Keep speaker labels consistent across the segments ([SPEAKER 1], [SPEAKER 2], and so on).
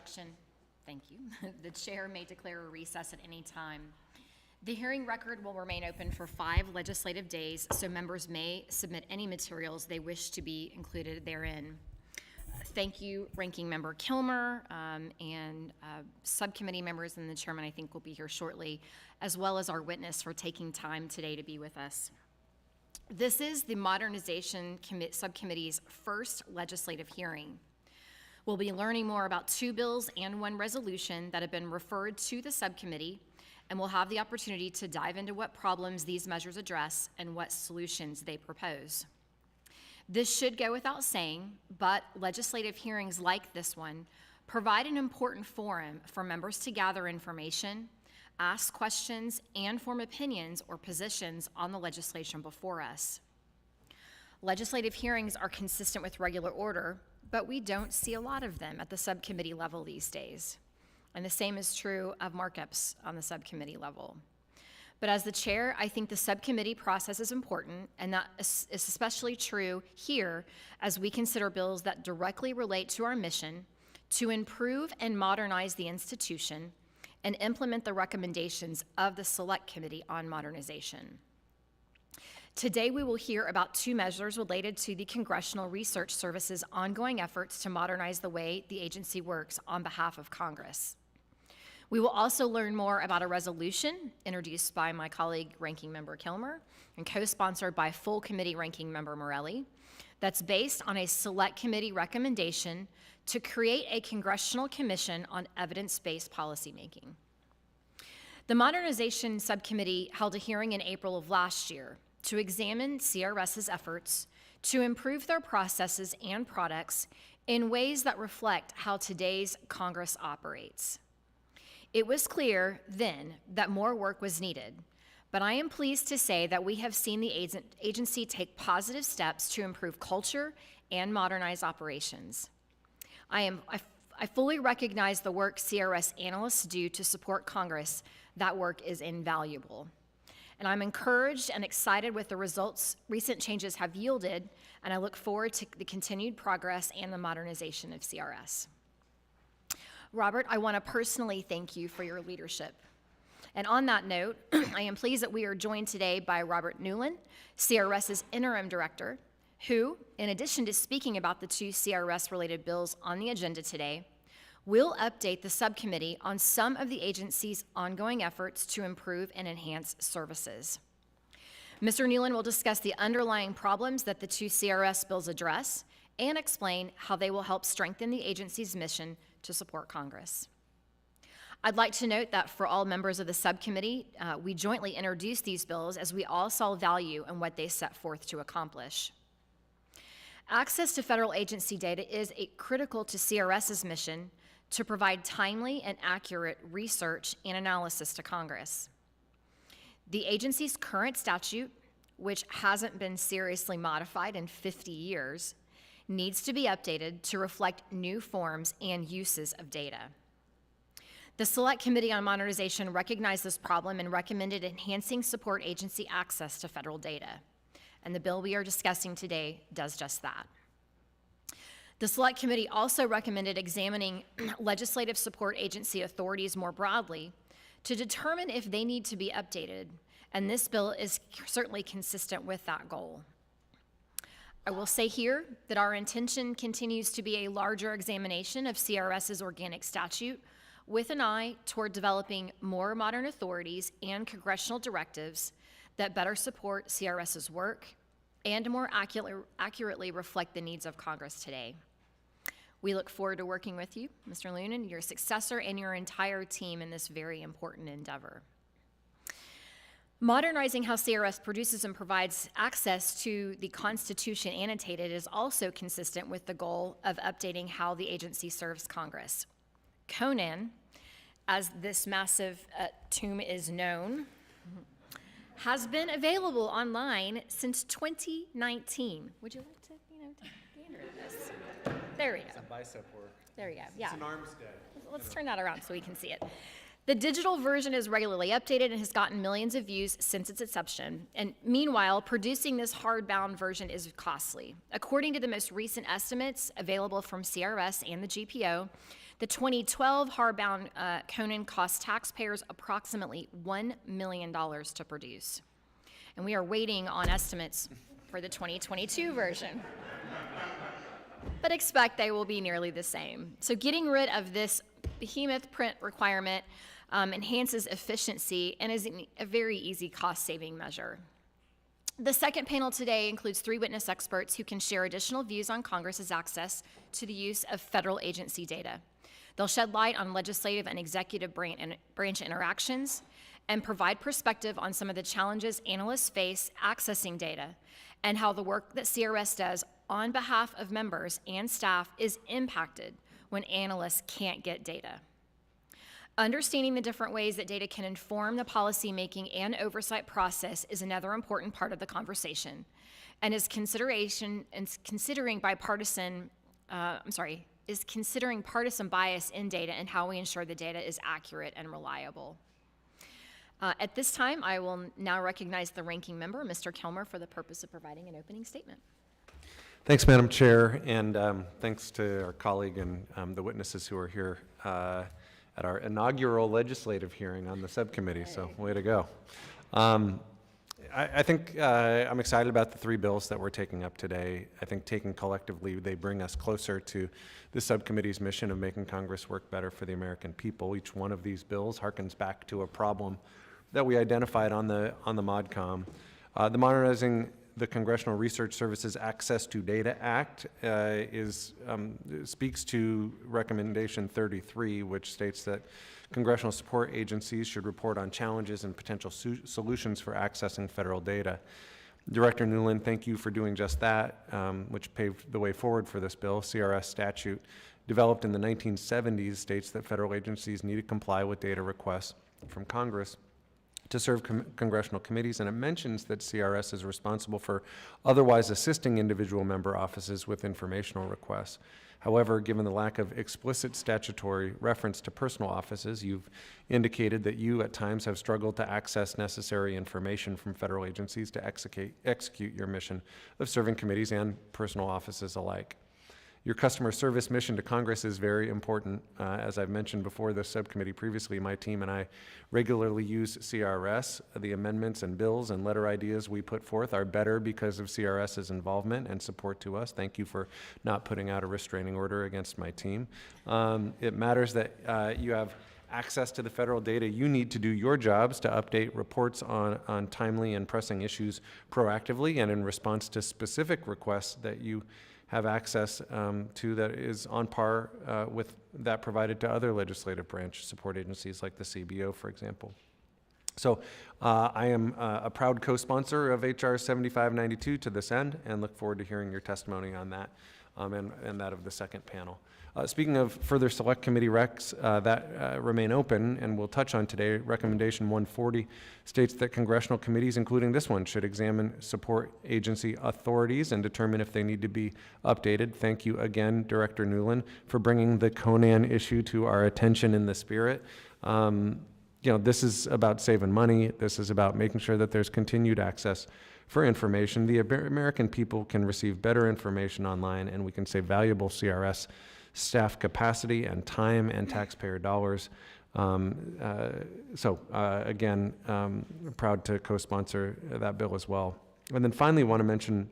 [SPEAKER 1] election, thank you, the chair may declare a recess at any time. The hearing record will remain open for 5 legislative days, so members may submit any materials they wish to be included therein. Thank you, Ranking Member Kilmer, and subcommittee members, and the chairman I think will be here shortly, as well as our witness for taking time today to be with us. This is the Modernization Subcommittee's first legislative hearing. We'll be learning more about 2 bills and 1 resolution that have been referred to the subcommittee, and we'll have the opportunity to dive into what problems these measures address and what solutions they propose. This should go without saying, but legislative hearings like this one provide an important forum for members to gather information, ask questions, and form opinions or positions on the legislation before us. Legislative hearings are consistent with regular order, but we don't see a lot of them at the subcommittee level these days. And the same is true of markups on the subcommittee level. But as the chair, I think the subcommittee process is important, and that is especially true here as we consider bills that directly relate to our mission to improve and modernize the institution and implement the recommendations of the Select Committee on Modernization. Today we will hear about 2 measures related to the Congressional Research Service's ongoing efforts to modernize the way the agency works on behalf of Congress. We will also learn more about a resolution introduced by my colleague, Ranking Member Kilmer, and co-sponsored by full committee Ranking Member Morelli, that's based on a Select Committee recommendation to create a Congressional Commission on Evidence-Based Policymaking. The Modernization Subcommittee held a hearing in April of last year to examine CRS's efforts to improve their processes and products in ways that reflect how today's Congress operates. It was clear then that more work was needed, but I am pleased to say that we have seen the agency take positive steps to improve culture and modernize operations. I fully recognize the work CRS analysts do to support Congress. That work is invaluable. And I'm encouraged and excited with the results recent changes have yielded, and I look forward to the continued progress and the modernization of CRS. Robert, I want to personally thank you for your leadership. And on that note, I am pleased that we are joined today by Robert Newlen, CRS's interim director, who, in addition to speaking about the 2 CRS-related bills on the agenda today, will update the subcommittee on some of the agency's ongoing efforts to improve and enhance services. Mr. Newlen will discuss the underlying problems that the 2 CRS bills address and explain how they will help strengthen the agency's mission to support Congress. I'd like to note that for all members of the subcommittee, we jointly introduced these bills as we all saw value in what they set forth to accomplish. Access to federal agency data is critical to CRS's mission to provide timely and accurate research and analysis to Congress. The agency's current statute, which hasn't been seriously modified in 50 years, needs to be updated to reflect new forms and uses of data. The Select Committee on Modernization recognized this problem and recommended enhancing support agency access to federal data. And the bill we are discussing today does just that. The Select Committee also recommended examining legislative support agency authorities more broadly to determine if they need to be updated, and this bill is certainly consistent with that goal. I will say here that our intention continues to be a larger examination of CRS's organic statute with an eye toward developing more modern authorities and congressional directives that better support CRS's work and more accurately reflect the needs of Congress today. We look forward to working with you, Mr. Newlen, your successor, and your entire team in this very important endeavor. Modernizing how CRS produces and provides access to the Constitution annotated is also consistent with the goal of updating how the agency serves Congress. Conan, as this massive tomb is known, has been available online since 2019. Would you like to, take gander at this? There we go.
[SPEAKER 2] It's a bicep work.
[SPEAKER 1] There we go. Yeah.
[SPEAKER 2] It's an armstead.
[SPEAKER 1] Let's turn that around so we can see it. The digital version is regularly updated and has gotten millions of views since its inception. And meanwhile, producing this hardbound version is costly. According to the most recent estimates available from CRS and the GPO, The 2012 hardbound Conan cost taxpayers approximately $1 million to produce. And we are waiting on estimates for the 2022 version. But expect they will be nearly the same. So getting rid of this behemoth print requirement enhances efficiency and is a very easy cost-saving measure. The second panel today includes 3 witness experts who can share additional views on Congress's access to the use of federal agency data. They'll shed light on legislative and executive branch interactions and provide perspective on some of the challenges analysts face accessing data and how the work that CRS does on behalf of members and staff is impacted when analysts can't get data. Understanding the different ways that data can inform the policymaking and oversight process is another important part of the conversation, and is considering partisan bias in data and how we ensure the data is accurate and reliable. At this time, I will now recognize the ranking member, Mr. Kilmer, for the purpose of providing an opening statement.
[SPEAKER 2] Thanks, Madam Chair, and thanks to our colleague and the witnesses who are here at our inaugural legislative hearing on the subcommittee, so way to go. I think I'm excited about the 3 bills that we're taking up today. I think taken collectively, they bring us closer to the subcommittee's mission of making Congress work better for the American people. Each one of these bills harkens back to a problem that we identified on the ModCom. The Modernizing the Congressional Research Services Access to Data Act speaks to Recommendation 33, which states that congressional support agencies should report on challenges and potential solutions for accessing federal data. Director Newlen, thank you for doing just that, which paved the way forward for this bill. CRS statute, developed in the 1970s, states that federal agencies need to comply with data requests from Congress to serve congressional committees, and it mentions that CRS is responsible for otherwise assisting individual member offices with informational requests. However, given the lack of explicit statutory reference to personal offices, you've indicated that you at times have struggled to access necessary information from federal agencies to execute your mission of serving committees and personal offices alike. Your customer service mission to Congress is very important. As I've mentioned before this subcommittee previously, my team and I regularly use CRS. The amendments and bills and letter ideas we put forth are better because of CRS's involvement and support to us. Thank you for not putting out a restraining order against my team. It matters that you have access to the federal data you need to do your jobs to update reports on timely and pressing issues proactively and in response to specific requests that you have access to that is on par with that provided to other legislative branch support agencies like the CBO, for example. So I am a proud co-sponsor of HR 7592 to this end and look forward to hearing your testimony on that and that of the second panel. Speaking of further select committee recs that remain open and we'll touch on today, Recommendation 140 states that congressional committees, including this one, should examine support agency authorities and determine if they need to be updated. Thank you again, Director Newlen, for bringing the Conan issue to our attention in the spirit. This is about saving money. This is about making sure that there's continued access for information. The American people can receive better information online, and we can save valuable CRS staff capacity and time and taxpayer dollars. Again, proud to co-sponsor that bill as well. And then finally, want to mention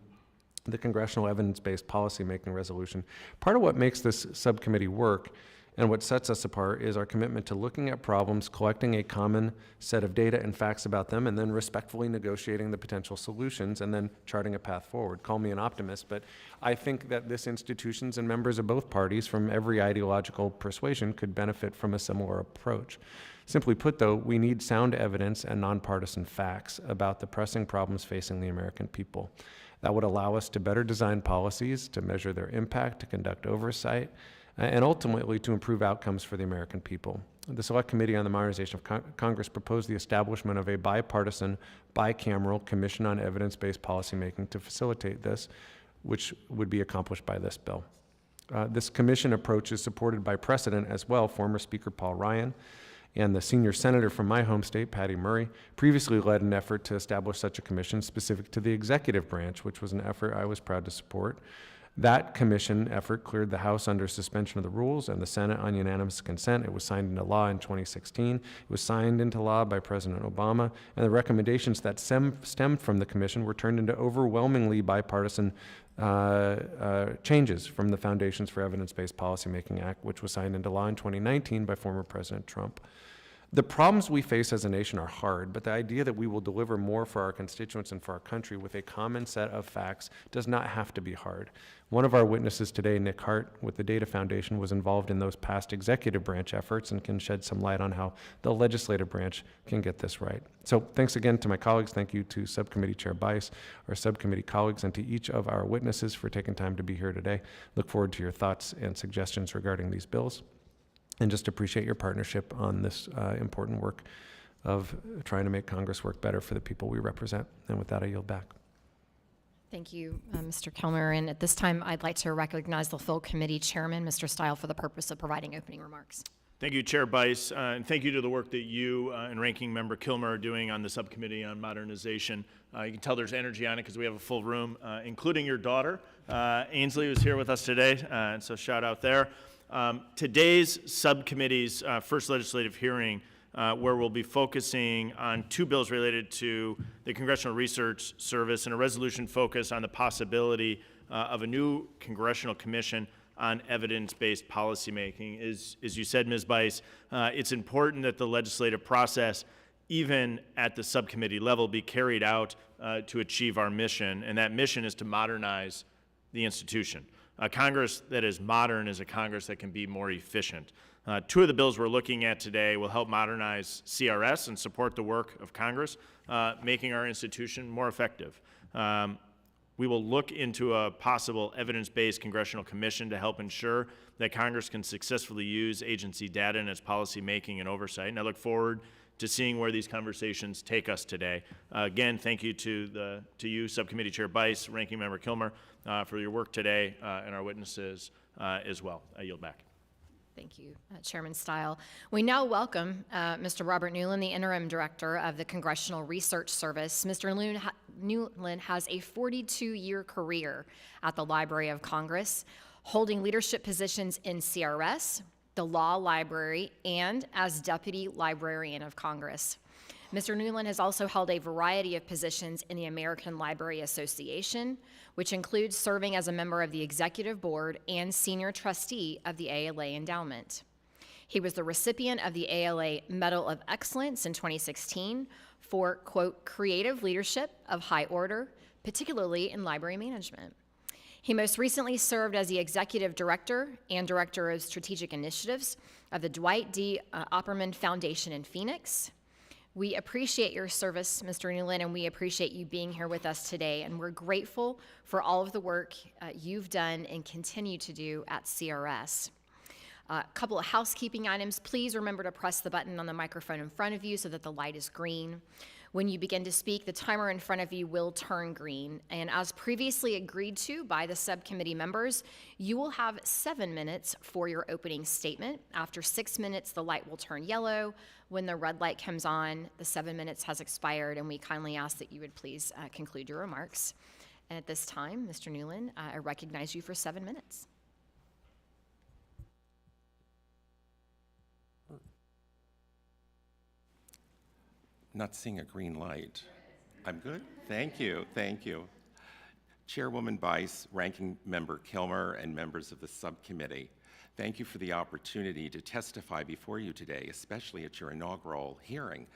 [SPEAKER 2] the Congressional Evidence-Based Policymaking Resolution. Part of what makes this subcommittee work and what sets us apart is our commitment to looking at problems, collecting a common set of data and facts about them, and then respectfully negotiating the potential solutions and then charting a path forward. Call me an optimist, but I think that this institutions and members of both parties from every ideological persuasion could benefit from a similar approach. Simply put, though, we need sound evidence and nonpartisan facts about the pressing problems facing the American people. That would allow us to better design policies, to measure their impact, to conduct oversight, and ultimately to improve outcomes for the American people. The Select Committee on the Modernization of Congress proposed the establishment of a bipartisan, bicameral Commission on Evidence-Based Policymaking to facilitate this, which would be accomplished by this bill. This commission approach is supported by precedent as well. Former Speaker Paul Ryan and the senior senator from my home state, Patty Murray, previously led an effort to establish such a commission specific to the executive branch, which was an effort I was proud to support. That commission effort cleared the House under suspension of the rules and the Senate on unanimous consent. It was signed into law in 2016. It was signed into law by President Obama, and the recommendations that stemmed from the commission were turned into overwhelmingly bipartisan changes from the Foundations for Evidence-Based Policymaking Act, which was signed into law in 2019 by former President Trump. The problems we face as a nation are hard, but the idea that we will deliver more for our constituents and for our country with a common set of facts does not have to be hard. One of our witnesses today, Nick Hart, with the Data Foundation, was involved in those past executive branch efforts and can shed some light on how the legislative branch can get this right. So thanks again to my colleagues. Thank you to Subcommittee Chair Bice, our subcommittee colleagues, and to each of our witnesses for taking time to be here today. Look forward to your thoughts and suggestions regarding these bills, and just appreciate your partnership on this important work of trying to make Congress work better for the people we represent. And with that, I yield back.
[SPEAKER 1] Thank you, Mr. Kilmer. And at this time, I'd like to recognize the full committee chairman, Mr. Stile, for the purpose of providing opening remarks.
[SPEAKER 3] Thank you, Chair Bice, and thank you to the work that you and Ranking Member Kilmer are doing on the Subcommittee on Modernization. You can tell there's energy on it because we have a full room, including your daughter, Ainsley, who's here with us today, and so shout out there. Today's subcommittee's first legislative hearing, where we'll be focusing on two bills related to the Congressional Research Service and a resolution focused on the possibility of a new Congressional Commission on evidence-based policymaking. As you said, Ms. Bice, it's important that the legislative process, even at the subcommittee level, be carried out to achieve our mission, and that mission is to modernize the institution. A Congress that is modern is a Congress that can be more efficient. Two of the bills we're looking at today will help modernize CRS and support the work of Congress, making our institution more effective. We will look into a possible evidence-based congressional commission to help ensure that Congress can successfully use agency data in its policy making and oversight, and I look forward to seeing where these conversations take us today. Again, thank you to you, Subcommittee Chair Bice, Ranking Member Kilmer, for your work today, and our witnesses as well. I yield back.
[SPEAKER 1] Thank you, Chairman Stile. We now welcome Mr. Robert Newlen, the Interim Director of the Congressional Research Service. Mr. Newlen has a 42-year career at the Library of Congress, holding leadership positions in CRS, the Law Library, and as Deputy Librarian of Congress. Mr. Newlen has also held a variety of positions in the American Library Association, which includes serving as a member of the Executive Board and Senior Trustee of the ALA Endowment. He was the recipient of the ALA Medal of Excellence in 2016 for, quote, creative leadership of high order, particularly in library management. He most recently served as the Executive Director and Director of Strategic Initiatives of the Dwight D. Opperman Foundation in Phoenix. We appreciate your service, Mr. Newlen, and we appreciate you being here with us today, and we're grateful for all of the work you've done and continue to do at CRS. A couple of housekeeping items. Please remember to press the button on the microphone in front of you so that the light is green. When you begin to speak, the timer in front of you will turn green. And as previously agreed to by the subcommittee members, you will have 7 minutes for your opening statement. After 6 minutes, the light will turn yellow. When the red light comes on, the 7 minutes has expired, and we kindly ask that you would please conclude your remarks. And at this time, Mr. Newlen, I recognize you for 7 minutes.
[SPEAKER 4] Not seeing a green light. I'm good? Thank you, thank you. Chairwoman Bice, Ranking Member Kilmer, and members of the subcommittee, thank you for the opportunity to testify before you today, especially at your inaugural hearing,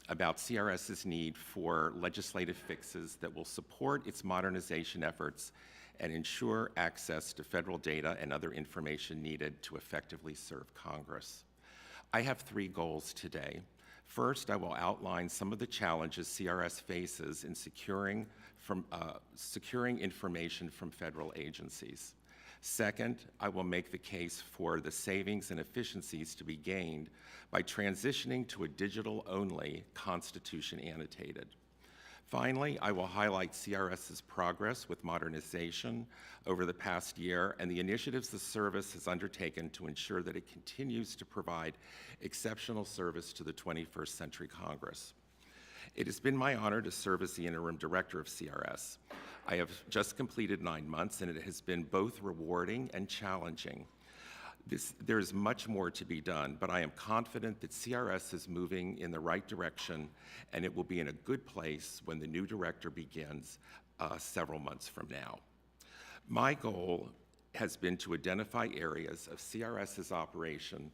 [SPEAKER 4] about CRS's need for legislative fixes that will support its modernization efforts and ensure access to federal data and other information needed to effectively serve Congress. I have 3 goals today. First, I will outline some of the challenges CRS faces in securing information from federal agencies. Second, I will make the case for the savings and efficiencies to be gained by transitioning to a digital-only Constitution annotated. Finally, I will highlight CRS's progress with modernization over the past year and the initiatives the service has undertaken to ensure that it continues to provide exceptional service to the 21st century Congress. It has been my honor to serve as the interim director of CRS. I have just completed 9 months, and it has been both rewarding and challenging. There is much more to be done, but I am confident that CRS is moving in the right direction, and it will be in a good place when the new director begins several months from now. My goal has been to identify areas of CRS's operation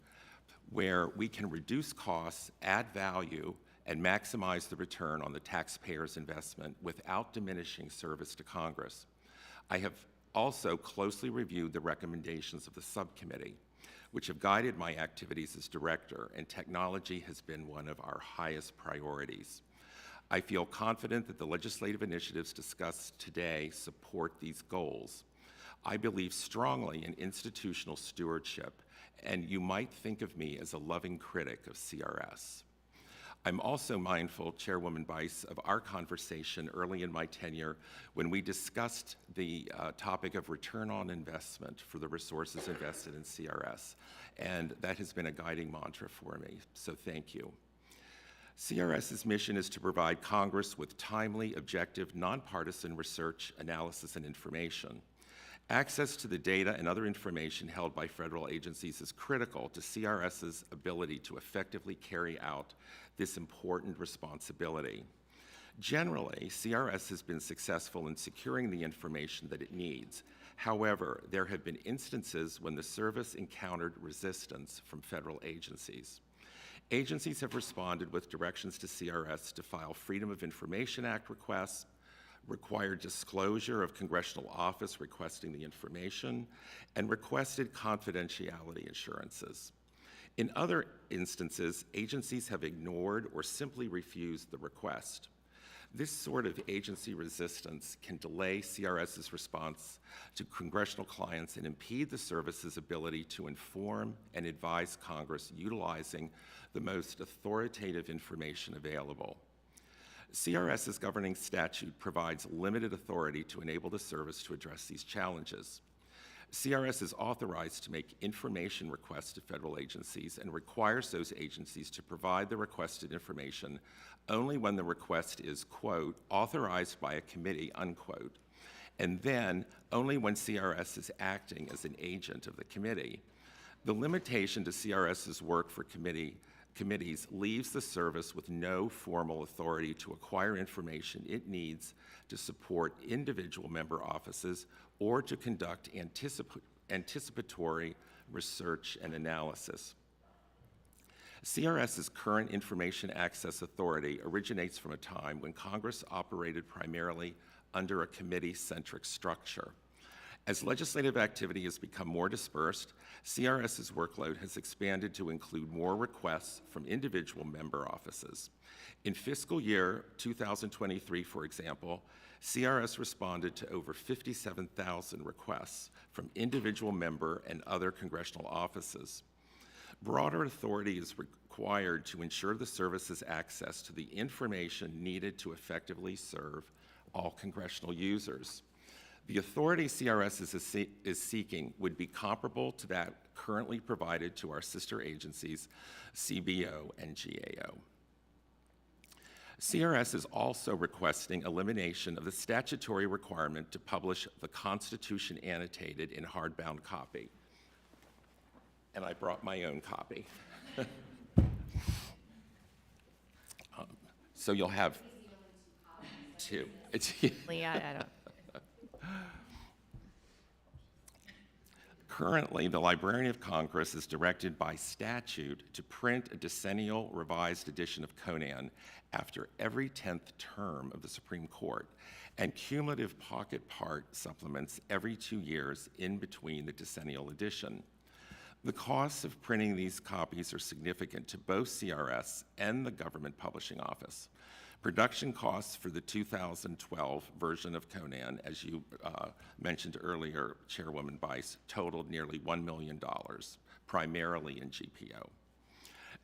[SPEAKER 4] where we can reduce costs, add value, and maximize the return on the taxpayer's investment without diminishing service to Congress. I have also closely reviewed the recommendations of the subcommittee, which have guided my activities as director, and technology has been one of our highest priorities. I feel confident that the legislative initiatives discussed today support these goals. I believe strongly in institutional stewardship, and you might think of me as a loving critic of CRS. I'm also mindful, Chairwoman Bice, of our conversation early in my tenure when we discussed the topic of return on investment for the resources invested in CRS, and that has been a guiding mantra for me, so thank you. CRS's mission is to provide Congress with timely, objective, nonpartisan research, analysis, and information. Access to the data and other information held by federal agencies is critical to CRS's ability to effectively carry out this important responsibility. Generally, CRS has been successful in securing the information that it needs. However, there have been instances when the service encountered resistance from federal agencies. Agencies have responded with directions to CRS to file Freedom of Information Act requests, required disclosure of congressional office requesting the information, and requested confidentiality assurances. In other instances, agencies have ignored or simply refused the request. This sort of agency resistance can delay CRS's response to congressional clients and impede the service's ability to inform and advise Congress utilizing the most authoritative information available. CRS's governing statute provides limited authority to enable the service to address these challenges. CRS is authorized to make information requests to federal agencies and requires those agencies to provide the requested information only when the request is, quote, authorized by a committee, unquote, and then only when CRS is acting as an agent of the committee. The limitation to CRS's work for committees leaves the service with no formal authority to acquire information it needs to support individual member offices or to conduct anticipatory research and analysis. CRS's current information access authority originates from a time when Congress operated primarily under a committee-centric structure. As legislative activity has become more dispersed, CRS's workload has expanded to include more requests from individual member offices. In fiscal year 2023, for example, CRS responded to over 57,000 requests from individual member and other congressional offices. Broader authority is required to ensure the service has access to the information needed to effectively serve all congressional users. The authority CRS is seeking would be comparable to that currently provided to our sister agencies, CBO and GAO. CRS is also requesting elimination of the statutory requirement to publish the Constitution annotated in hardbound copy. And I brought my own copy. So you'll have two.
[SPEAKER 1] Leah, I don't.
[SPEAKER 4] Currently, the Librarian of Congress is directed by statute to print a decennial revised edition of Conan after every 10th term of the Supreme Court, and cumulative pocket part supplements every 2 years in between the decennial edition. The costs of printing these copies are significant to both CRS and the Government Publishing Office. Production costs for the 2012 version of Conan, as you mentioned earlier, Chairwoman Bice, totaled nearly $1 million, primarily in GPO.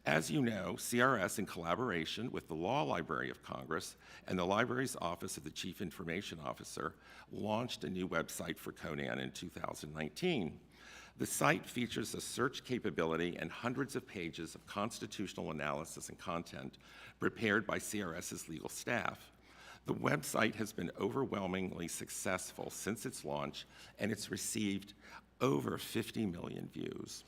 [SPEAKER 4] As you know, CRS, in collaboration with the Law Library of Congress and the Library's Office of the Chief Information Officer, launched a new website for Conan in 2019. The site features a search capability and hundreds of pages of constitutional analysis and content prepared by CRS's legal staff. The website has been overwhelmingly successful since its launch, and it's received over 50 million views.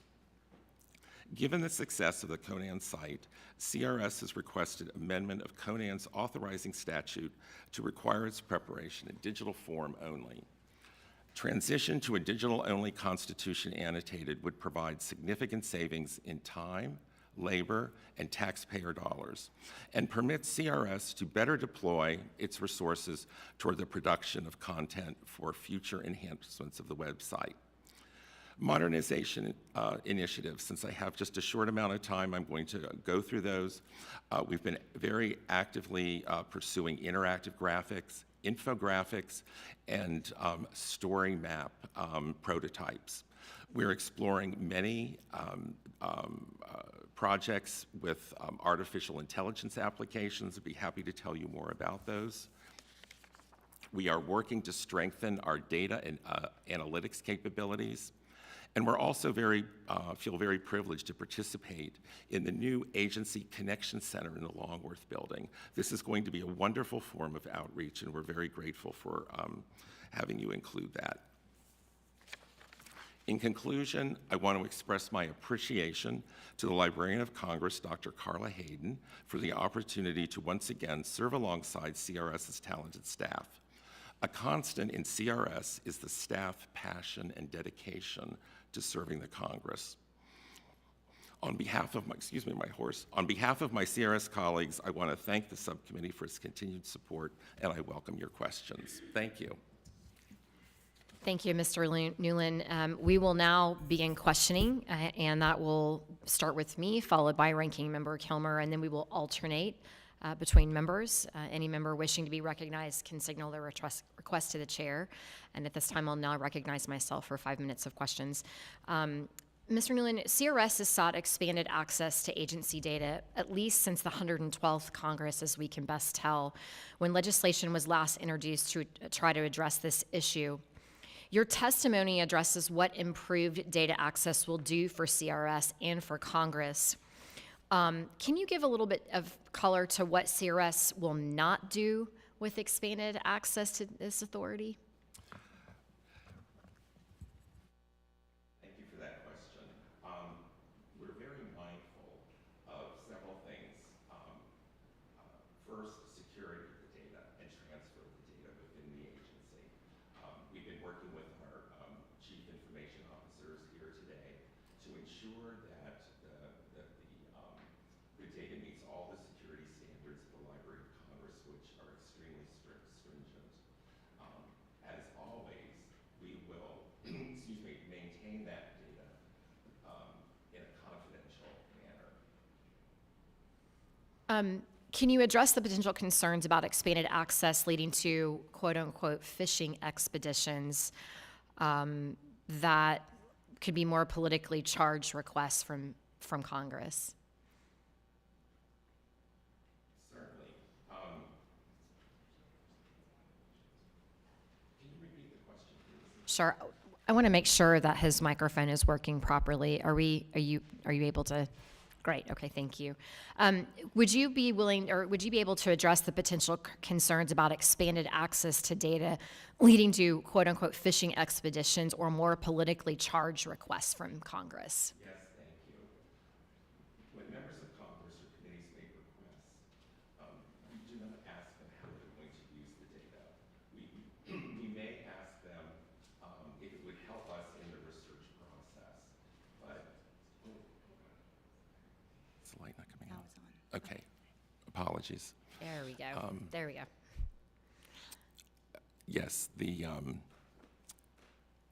[SPEAKER 4] Given the success of the Conan site, CRS has requested amendment of Conan's authorizing statute to require its preparation in digital form only. Transition to a digital-only constitution annotated would provide significant savings in time, labor, and taxpayer dollars, and permit CRS to better deploy its resources toward the production of content for future enhancements of the website. Modernization initiatives, since I have just a short amount of time, I'm going to go through those. We've been very actively pursuing interactive graphics, infographics, and story map prototypes. We're exploring many projects with artificial intelligence applications. I'd be happy to tell you more about those. We are working to strengthen our data and analytics capabilities. And we're also feel very privileged to participate in the new Agency Connection Center in the Longworth Building. This is going to be a wonderful form of outreach, and we're very grateful for having you include that. In conclusion, I want to express my appreciation to the Librarian of Congress, Dr. Carla Hayden, for the opportunity to once again serve alongside CRS's talented staff. A constant in CRS is the staff passion and dedication to serving the Congress. On behalf of on behalf of my CRS colleagues, I want to thank the subcommittee for its continued support, and I welcome your questions. Thank you.
[SPEAKER 1] Thank you, Mr. Newlen. We will now begin questioning, and that will start with me, followed by Ranking Member Kilmer, and then we will alternate between members. Any member wishing to be recognized can signal their request to the chair. And at this time, I'll now recognize myself for 5 minutes of questions. Mr. Newlen, CRS has sought expanded access to agency data at least since the 112th Congress, as we can best tell, when legislation was last introduced to try to address this issue. Your testimony addresses what improved data access will do for CRS and for Congress. Can you give a little bit of color to what CRS will not do with expanded access to this authority?
[SPEAKER 4] Thank you for that question. We're very mindful of several things. First, security of the data and transfer of the data within the agency. We've been working with our chief information officers here today to ensure that the data meets all the security standards of the Library of Congress, which are extremely stringent. As always, we will maintain that data in a confidential manner.
[SPEAKER 1] Can you address the potential concerns about expanded access leading to quote-unquote phishing expeditions that could be more politically charged requests from Congress?
[SPEAKER 4] Certainly. Can you repeat the question, please?
[SPEAKER 1] Sure. I want to make sure that his microphone is working properly. Are you able to? Great. Okay. Thank you. Would you be willing, or would you be able to address the potential concerns about expanded access to data leading to quote unquote phishing expeditions or more politically charged requests from Congress?
[SPEAKER 4] Yes, thank you. When members of Congress or committees make requests, we do not ask them how they're going to use the data. We may ask them if it would help us in the research process, but is the light not coming on? Okay, apologies.
[SPEAKER 1] There we go. There we go.
[SPEAKER 4] Yes,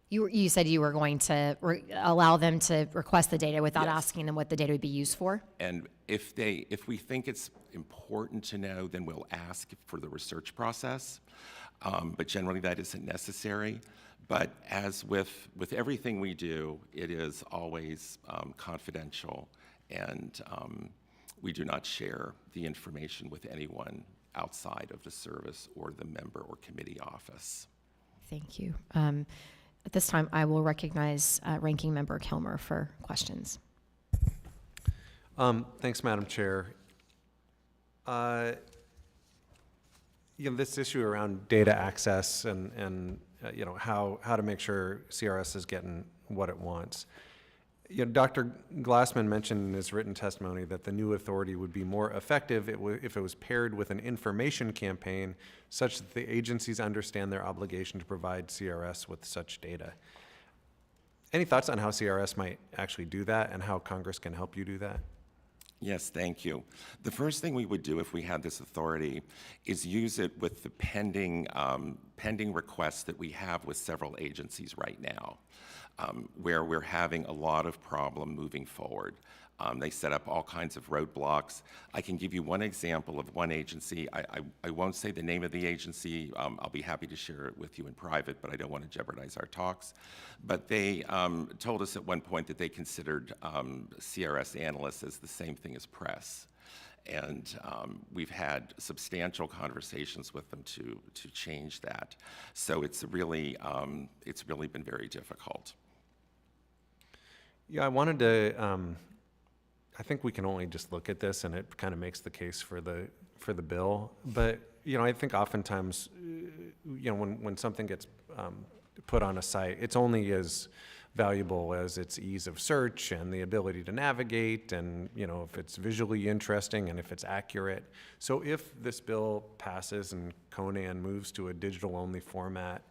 [SPEAKER 1] You said you were going to allow them to request the data without
[SPEAKER 4] Yes.
[SPEAKER 1] asking them what the data would be used for?
[SPEAKER 4] and if we think it's important to know, then we'll ask for the research process. But generally that isn't necessary. But as with everything we do, it is always confidential, and we do not share the information with anyone outside of the service or the member or committee office.
[SPEAKER 1] Thank you. At this time, I will recognize Ranking Member Kilmer for questions.
[SPEAKER 2] Thanks, Madam Chair. this issue around data access and how to make sure CRS is getting what it wants. Dr. Glassman mentioned in his written testimony that the new authority would be more effective if it was paired with an information campaign such that the agencies understand their obligation to provide CRS with such data. Any thoughts on how CRS might actually do that and how Congress can help you do that?
[SPEAKER 4] Yes, thank you. The first thing we would do if we had this authority is use it with the pending requests that we have with several agencies right now, where we're having a lot of problem moving forward. They set up all kinds of roadblocks. I can give you one example of one agency. I won't say the name of the agency. I'll be happy to share it with you in private, but I don't want to jeopardize our talks. But they told us at one point that they considered CRS analysts as the same thing as press. And we've had substantial conversations with them to change that. So it's really been very difficult.
[SPEAKER 2] Yeah, I wanted to. I think we can only just look at this, and it kind of makes the case for the bill. But I think oftentimes, when something gets put on a site, it's only as valuable as its ease of search and the ability to navigate, and if it's visually interesting and if it's accurate. So if this bill passes and Conan moves to a digital-only format,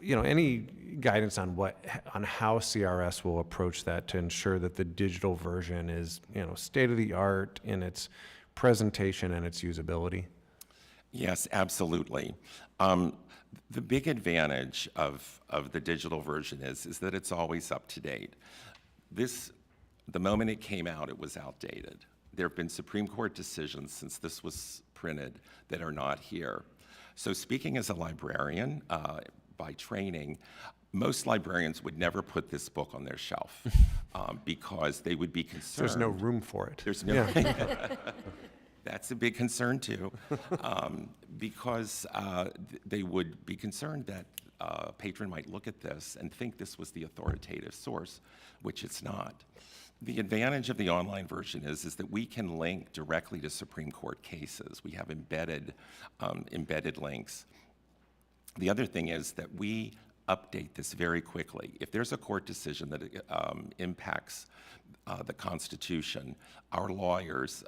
[SPEAKER 2] any guidance on how CRS will approach that to ensure that the digital version is, state of the art in its presentation and its usability?
[SPEAKER 4] Yes, absolutely. The big advantage of the digital version is that it's always up to date. The moment it came out, it was outdated. There have been Supreme Court decisions since this was printed that are not here. So speaking as a librarian, by training, most librarians would never put this book on their shelf because they would be concerned.
[SPEAKER 2] There's no room for it.
[SPEAKER 4] There's no. That's a big concern too, because they would be concerned that a patron might look at this and think this was the authoritative source, which it's not. The advantage of the online version is that we can link directly to Supreme Court cases. We have embedded links. The other thing is that we update this very quickly. If there's a court decision that impacts the Constitution, our lawyers,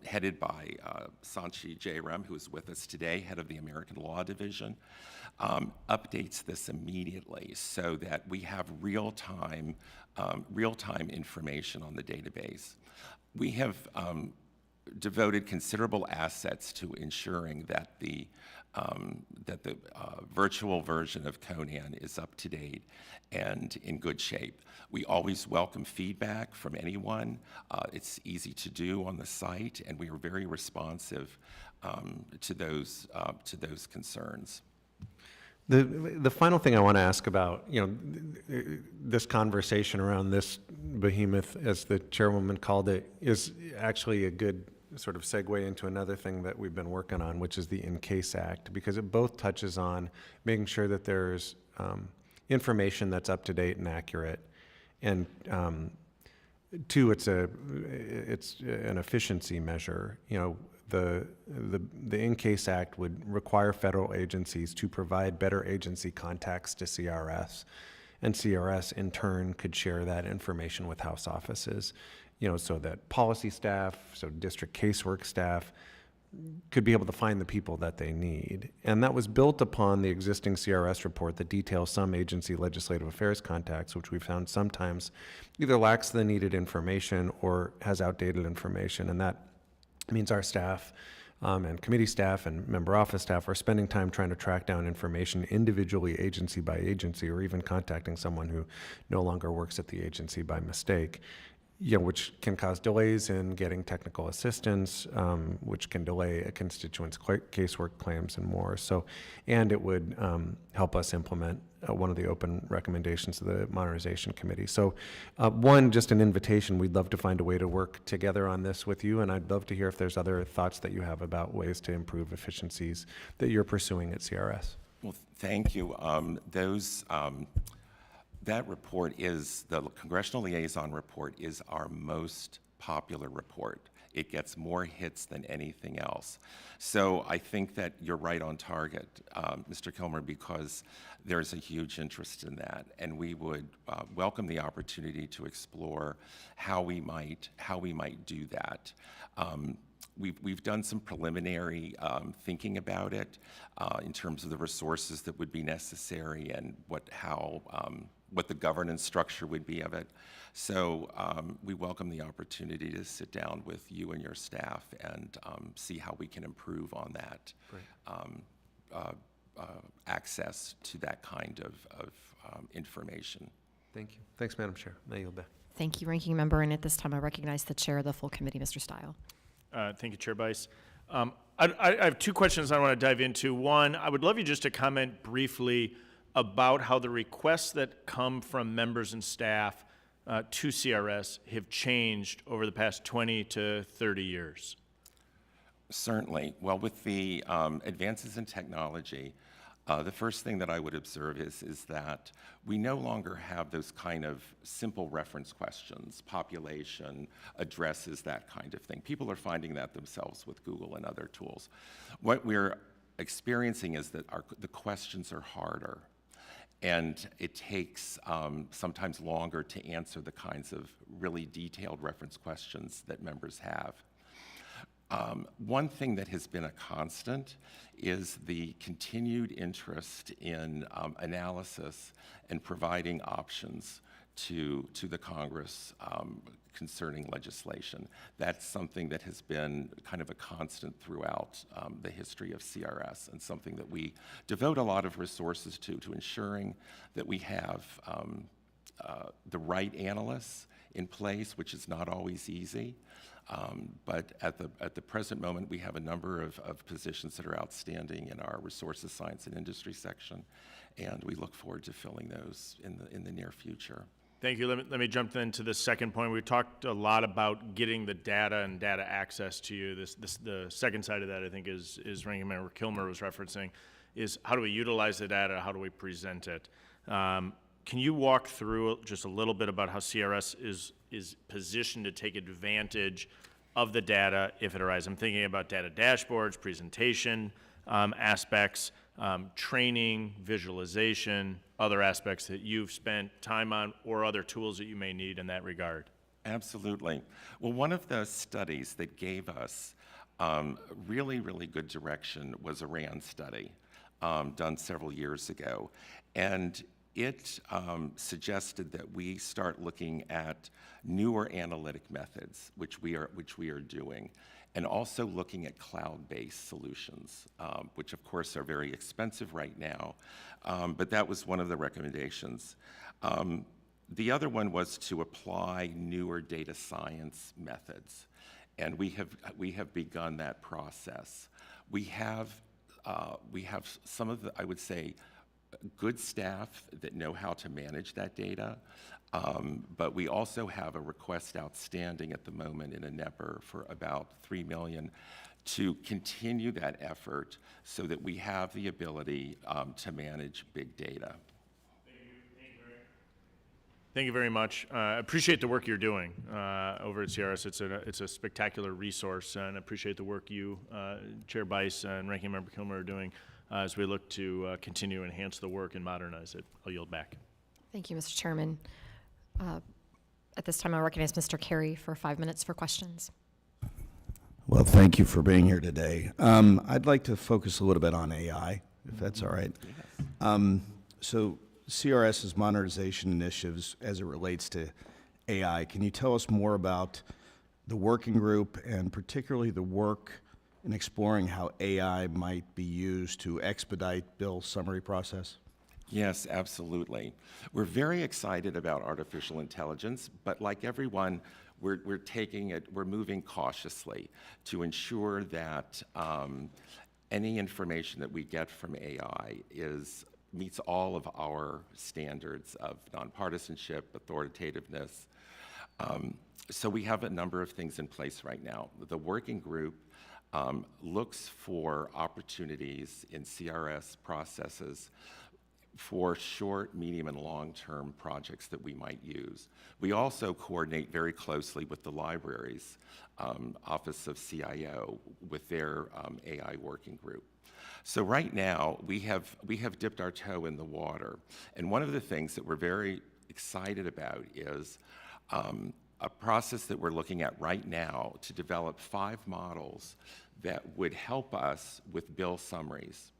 [SPEAKER 4] headed by Sanchi Jairam, who is with us today, head of the American Law Division, updates this immediately so that we have real-time information on the database. We have devoted considerable assets to ensuring that the virtual version of Conan is up to date and in good shape. We always welcome feedback from anyone. It's easy to do on the site, and we are very responsive to those concerns.
[SPEAKER 2] The final thing I want to ask about, this conversation around this behemoth, as the chairwoman called it, is actually a good sort of segue into another thing that we've been working on, which is the In Case Act, because it both touches on making sure that there's information that's up to date and accurate, and two, it's an efficiency measure. The In Case Act would require federal agencies to provide better agency contacts to CRS, and CRS in turn could share that information with House offices, so that policy staff, so district casework staff could be able to find the people that they need. And that was built upon the existing CRS report that details some agency legislative affairs contacts, which we found sometimes either lacks the needed information or has outdated information. And that means our staff and committee staff and member office staff are spending time trying to track down information individually, agency by agency, or even contacting someone who no longer works at the agency by mistake, which can cause delays in getting technical assistance, which can delay a constituent's casework claims and more. So, and it would help us implement one of the open recommendations of the Modernization Committee. So one, just an invitation. We'd love to find a way to work together on this with you, and I'd love to hear if there's other thoughts that you have about ways to improve efficiencies that you're pursuing at CRS.
[SPEAKER 4] Well, thank you. That report is, the Congressional Liaison Report is our most popular report. It gets more hits than anything else. So I think that you're right on target, Mr. Kilmer, because there's a huge interest in that, and we would welcome the opportunity to explore how we might do that. We've done some preliminary thinking about it in terms of the resources that would be necessary and what the governance structure would be of it. So we welcome the opportunity to sit down with you and your staff and see how we can improve on that access to that kind of information.
[SPEAKER 2] Thank you. Thanks, Madam Chair. I yield back.
[SPEAKER 1] Thank you, Ranking Member. And at this time, I recognize the Chair of the full committee, Mr. Stile.
[SPEAKER 3] Thank you, Chair Bice. I have two questions I want to dive into. One, I would love you just to comment briefly about how the requests that come from members and staff to CRS have changed over the past 20 to 30 years.
[SPEAKER 4] Certainly. Well, with the advances in technology, the first thing that I would observe is that we no longer have those kind of simple reference questions, population, addresses, that kind of thing. People are finding that themselves with Google and other tools. What we're experiencing is that the questions are harder, and it takes sometimes longer to answer the kinds of really detailed reference questions that members have. One thing that has been a constant is the continued interest in analysis and providing options to the Congress concerning legislation. That's something that has been kind of a constant throughout the history of CRS, and something that we devote a lot of resources to ensuring that we have the right analysts in place, which is not always easy. But at the present moment, we have a number of positions that are outstanding in our resources, science, and industry section, and we look forward to filling those in the near future.
[SPEAKER 3] Thank you. Let me jump then to the second point. We talked a lot about getting the data and data access to you. The second side of that, I think, is Ranking Member Kilmer was referencing, is how do we utilize the data? How do we present it? Can you walk through just a little bit about how CRS is positioned to take advantage of the data if it arises? I'm thinking about data dashboards, presentation aspects, training, visualization, other aspects that you've spent time on, or other tools that you may need in that regard.
[SPEAKER 4] Absolutely. Well, one of the studies that gave us really, really good direction was a RAND study done several years ago. And it suggested that we start looking at newer analytic methods, which we are doing, and also looking at cloud-based solutions, which of course are very expensive right now, but that was one of the recommendations. The other one was to apply newer data science methods, and we have begun that process. We have some of the, I would say, good staff that know how to manage that data, but we also have a request outstanding at the moment in a NEPR for about $3 million to continue that effort so that we have the ability to manage big data.
[SPEAKER 3] Thank you very much. I appreciate the work you're doing over at CRS. It's a spectacular resource, and I appreciate the work you, Chair Bice and Ranking Member Kilmer, are doing as we look to continue to enhance the work and modernize it. I'll yield back.
[SPEAKER 1] Thank you, Mr. Chairman. At this time, I recognize Mr. Carey for 5 minutes for questions.
[SPEAKER 5] Well, thank you for being here today. I'd like to focus a little bit on AI, if that's all right.
[SPEAKER 4] Yes.
[SPEAKER 5] So CRS's modernization initiatives as it relates to AI, can you tell us more about the working group and particularly the work in exploring how AI might be used to expedite bill summary process?
[SPEAKER 4] Yes, absolutely. We're very excited about artificial intelligence, but like everyone, we're moving cautiously to ensure that any information that we get from AI meets all of our standards of nonpartisanship, authoritativeness. So we have a number of things in place right now. The working group looks for opportunities in CRS processes for short, medium, and long-term projects that we might use. We also coordinate very closely with the library's Office of CIO with their AI working group. So right now, we have dipped our toe in the water. And one of the things that we're very excited about is a process that we're looking at right now to develop 5 models that would help us with bill summaries.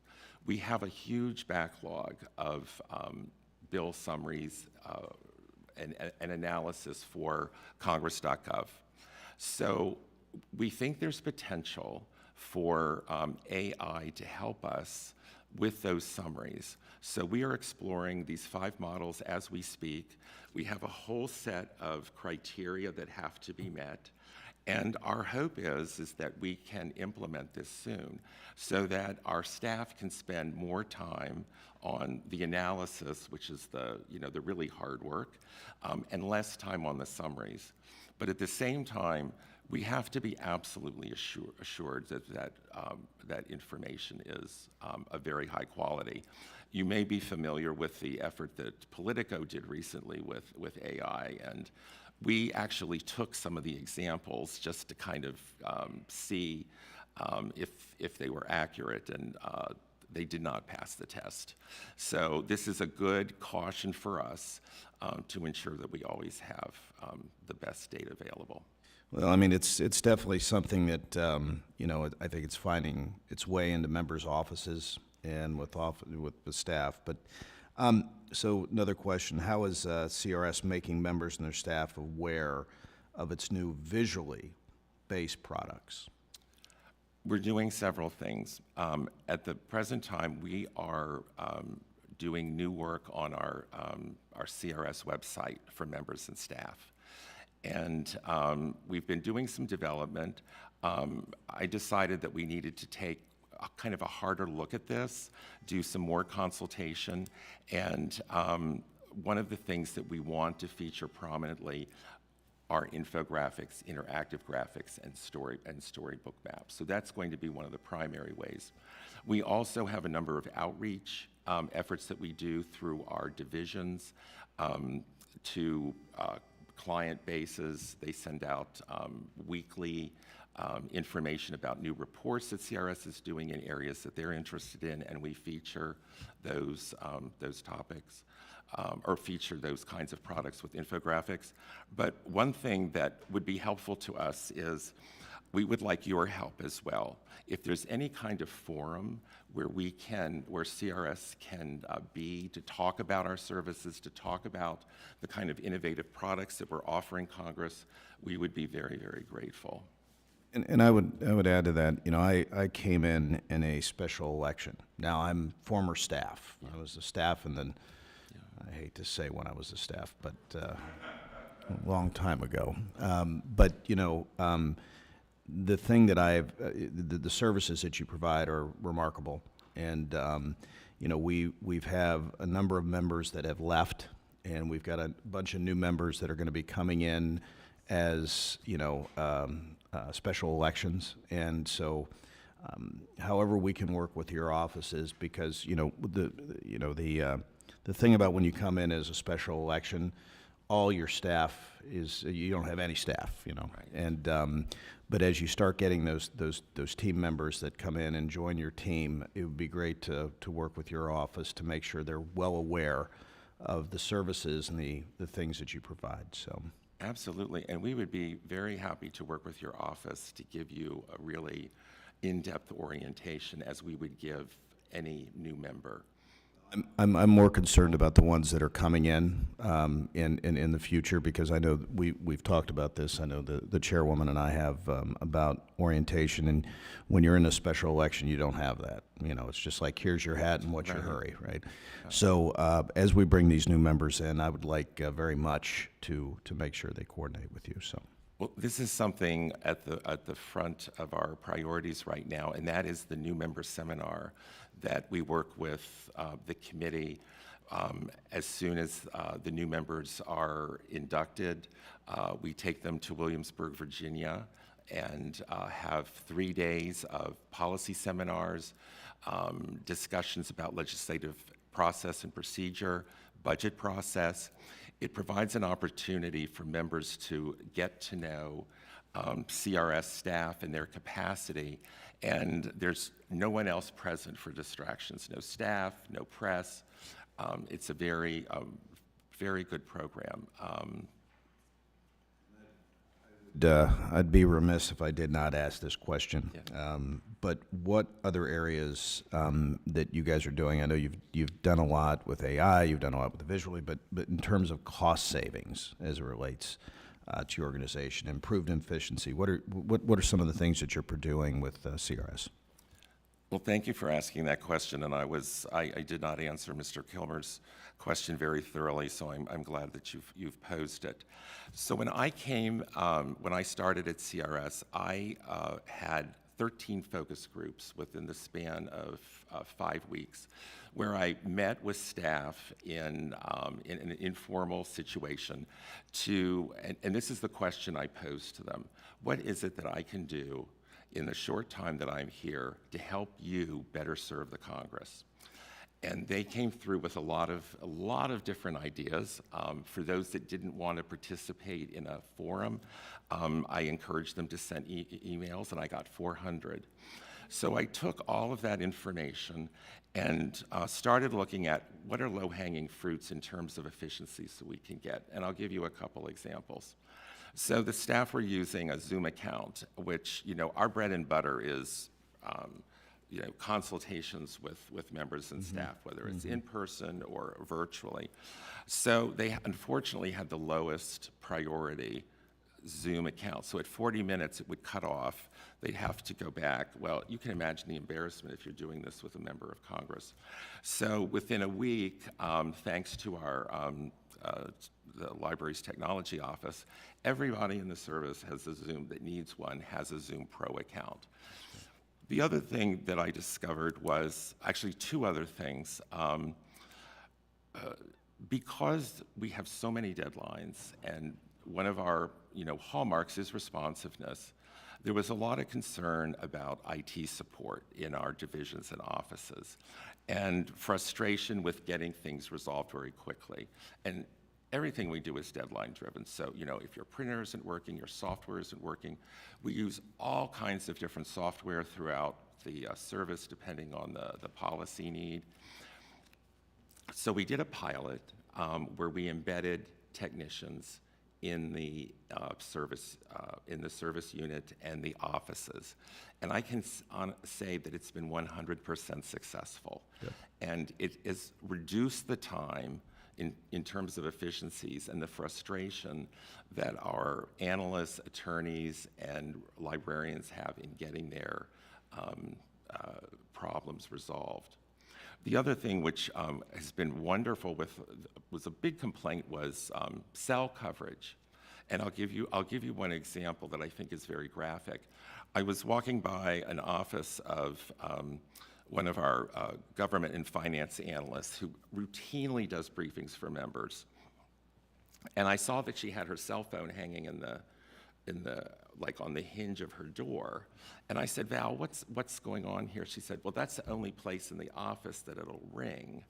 [SPEAKER 4] We have a huge backlog of bill summaries and analysis for Congress.gov. So we think there's potential for AI to help us with those summaries. So we are exploring these 5 models as we speak. We have a whole set of criteria that have to be met. And our hope is that we can implement this soon so that our staff can spend more time on the analysis, which is the really hard work, and less time on the summaries. But at the same time, we have to be absolutely assured that information is of very high quality. You may be familiar with the effort that Politico did recently with AI, and we actually took some of the examples just to kind of see if they were accurate, and they did not pass the test. So this is a good caution for us to ensure that we always have the best data available.
[SPEAKER 5] Well, I mean, it's definitely something that, I think it's finding its way into members' offices and with the staff. But so another question, how is CRS making members and their staff aware of its new visually based products?
[SPEAKER 4] We're doing several things. At the present time, we are doing new work on our CRS website for members and staff. And we've been doing some development. I decided that we needed to take kind of a harder look at this, do some more consultation, and one of the things that we want to feature prominently are infographics, interactive graphics, and storybook maps. So that's going to be one of the primary ways. We also have a number of outreach efforts that we do through our divisions to client bases. They send out weekly information about new reports that CRS is doing in areas that they're interested in, and we feature those topics or feature those kinds of products with infographics. But one thing that would be helpful to us is we would like your help as well. If there's any kind of forum where CRS can be to talk about our services, to talk about the kind of innovative products that we're offering Congress, we would be very, very grateful.
[SPEAKER 5] And I would add to that, I came in a special election. Now, I'm former staff. I was the staff, and then, I hate to say when I was the staff, but a long time ago. The thing that the services that you provide are remarkable. And, we've have a number of members that have left, and we've got a bunch of new members that are going to be coming in as, special elections. And so, however we can work with your offices, because, the thing about when you come in as a special election, all your staff you don't have any staff,
[SPEAKER 4] Right.
[SPEAKER 5] And but as you start getting those team members that come in and join your team, it would be great to work with your office to make sure they're well aware of the services and the things that you provide. So
[SPEAKER 4] Absolutely, and we would be very happy to work with your office to give you a really in-depth orientation as we would give any new member.
[SPEAKER 5] I'm more concerned about the ones that are coming in the future, because I know we've talked about this. I know the chairwoman and I have about orientation, and when you're in a special election, you don't have that. It's just like, here's your hat and what's your hurry, right? So as we bring these new members in, I would like very much to make sure they coordinate with you. So.
[SPEAKER 4] Well, this is something at the front of our priorities right now, and that is the new member seminar that we work with the committee. As soon as the new members are inducted, we take them to Williamsburg, Virginia, and have 3 days of policy seminars, discussions about legislative process and procedure, budget process. It provides an opportunity for members to get to know CRS staff and their capacity, and there's no one else present for distractions, no staff, no press. It's a very, very good program.
[SPEAKER 5] I'd be remiss if I did not ask this question.
[SPEAKER 4] Yeah.
[SPEAKER 5] But what other areas that you guys are doing? I know you've done a lot with AI, you've done a lot with the visually, but in terms of cost savings as it relates to your organization, improved efficiency, what are some of the things that you're doing with CRS?
[SPEAKER 4] Well, thank you for asking that question, and I did not answer Mr. Kilmer's question very thoroughly, so I'm glad that you've posed it. So when I started at CRS, I had 13 focus groups within the span of 5 weeks, where I met with staff in an informal situation and this is the question I posed to them: what is it that I can do in the short time that I'm here to help you better serve the Congress? And they came through with a lot of different ideas. For those that didn't want to participate in a forum, I encouraged them to send emails, and I got 400. So I took all of that information and started looking at what are low-hanging fruits in terms of efficiencies that we can get. And I'll give you a couple examples. So the staff were using a Zoom account, which, our bread and butter is consultations with members and staff, whether it's in person or virtually. So they unfortunately had the lowest priority Zoom account. So at 40 minutes, it would cut off. They'd have to go back. Well, you can imagine the embarrassment if you're doing this with a member of Congress. So within a week, thanks to our the library's technology office, everybody in the service has a Zoom that needs one, has a Zoom Pro account. The other thing that I discovered was actually two other things. Because we have so many deadlines, and one of our hallmarks is responsiveness, there was a lot of concern about IT support in our divisions and offices, and frustration with getting things resolved very quickly. And everything we do is deadline driven. So, if your printer isn't working, your software isn't working, we use all kinds of different software throughout the service depending on the policy need. So we did a pilot where we embedded technicians in the service unit and the offices. And I can say that it's been 100% successful. Good. And it has reduced the time in terms of efficiencies and the frustration that our analysts, attorneys, and librarians have in getting their problems resolved. The other thing which has been wonderful was a big complaint was cell coverage. And I'll give you one example that I think is very graphic. I was walking by an office of one of our government and finance analysts who routinely does briefings for members. And I saw that she had her cell phone hanging on the hinge of her door. And I said, Val, what's going on here? She said, well, that's the only place in the office that it'll ring.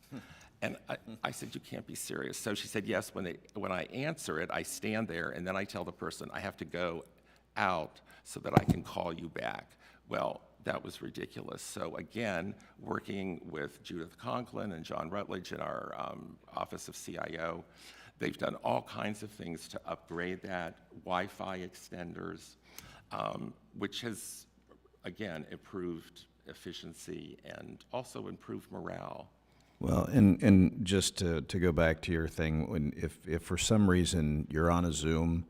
[SPEAKER 4] And I said, you can't be serious. So she said, yes, when I answer it, I stand there and then I tell the person I have to go out so that I can call you back. Well, that was ridiculous. So again, working with Judith Conklin and John Rutledge in our Office of CIO, they've done all kinds of things to upgrade that, Wi-Fi extenders, which has, again, improved efficiency and also improved morale.
[SPEAKER 5] Well, and just to go back to your thing, if for some reason you're on a Zoom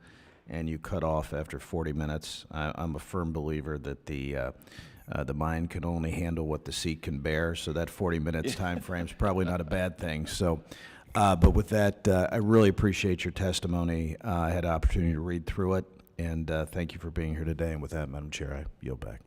[SPEAKER 5] and you cut off after 40 minutes, I'm a firm believer that the mind can only handle what the seat can bear, so that 40 minutes time frame is probably not a bad thing. So, but with that, I really appreciate your testimony. I had an opportunity to read through it, and thank you for being here today. And with that, Madam Chair, I yield back.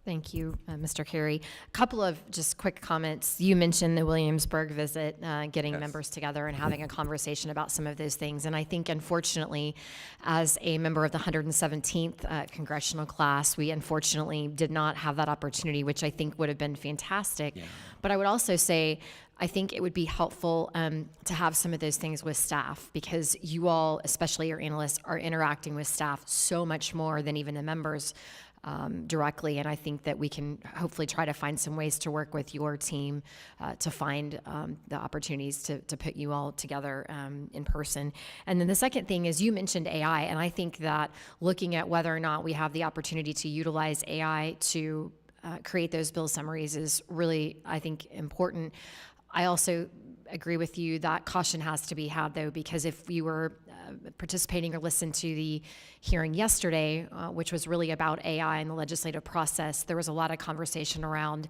[SPEAKER 1] Thank you, Mr. Carey. A couple of just quick comments. You mentioned the Williamsburg visit, getting
[SPEAKER 4] Yes.
[SPEAKER 1] members together and having a conversation about some of those things. And I think, unfortunately, as a member of the 117th Congressional class, we unfortunately did not have that opportunity, which I think would have been fantastic.
[SPEAKER 4] Yeah.
[SPEAKER 1] But I would also say, I think it would be helpful to have some of those things with staff, because you all, especially your analysts, are interacting with staff so much more than even the members directly. And I think that we can hopefully try to find some ways to work with your team to find the opportunities to put you all together in person. And then the second thing is, you mentioned AI, and I think that looking at whether or not we have the opportunity to utilize AI to create those bill summaries is really, I think, important. I also agree with you that caution has to be had, though, because if you were participating or listened to the hearing yesterday, which was really about AI and the legislative process, there was a lot of conversation around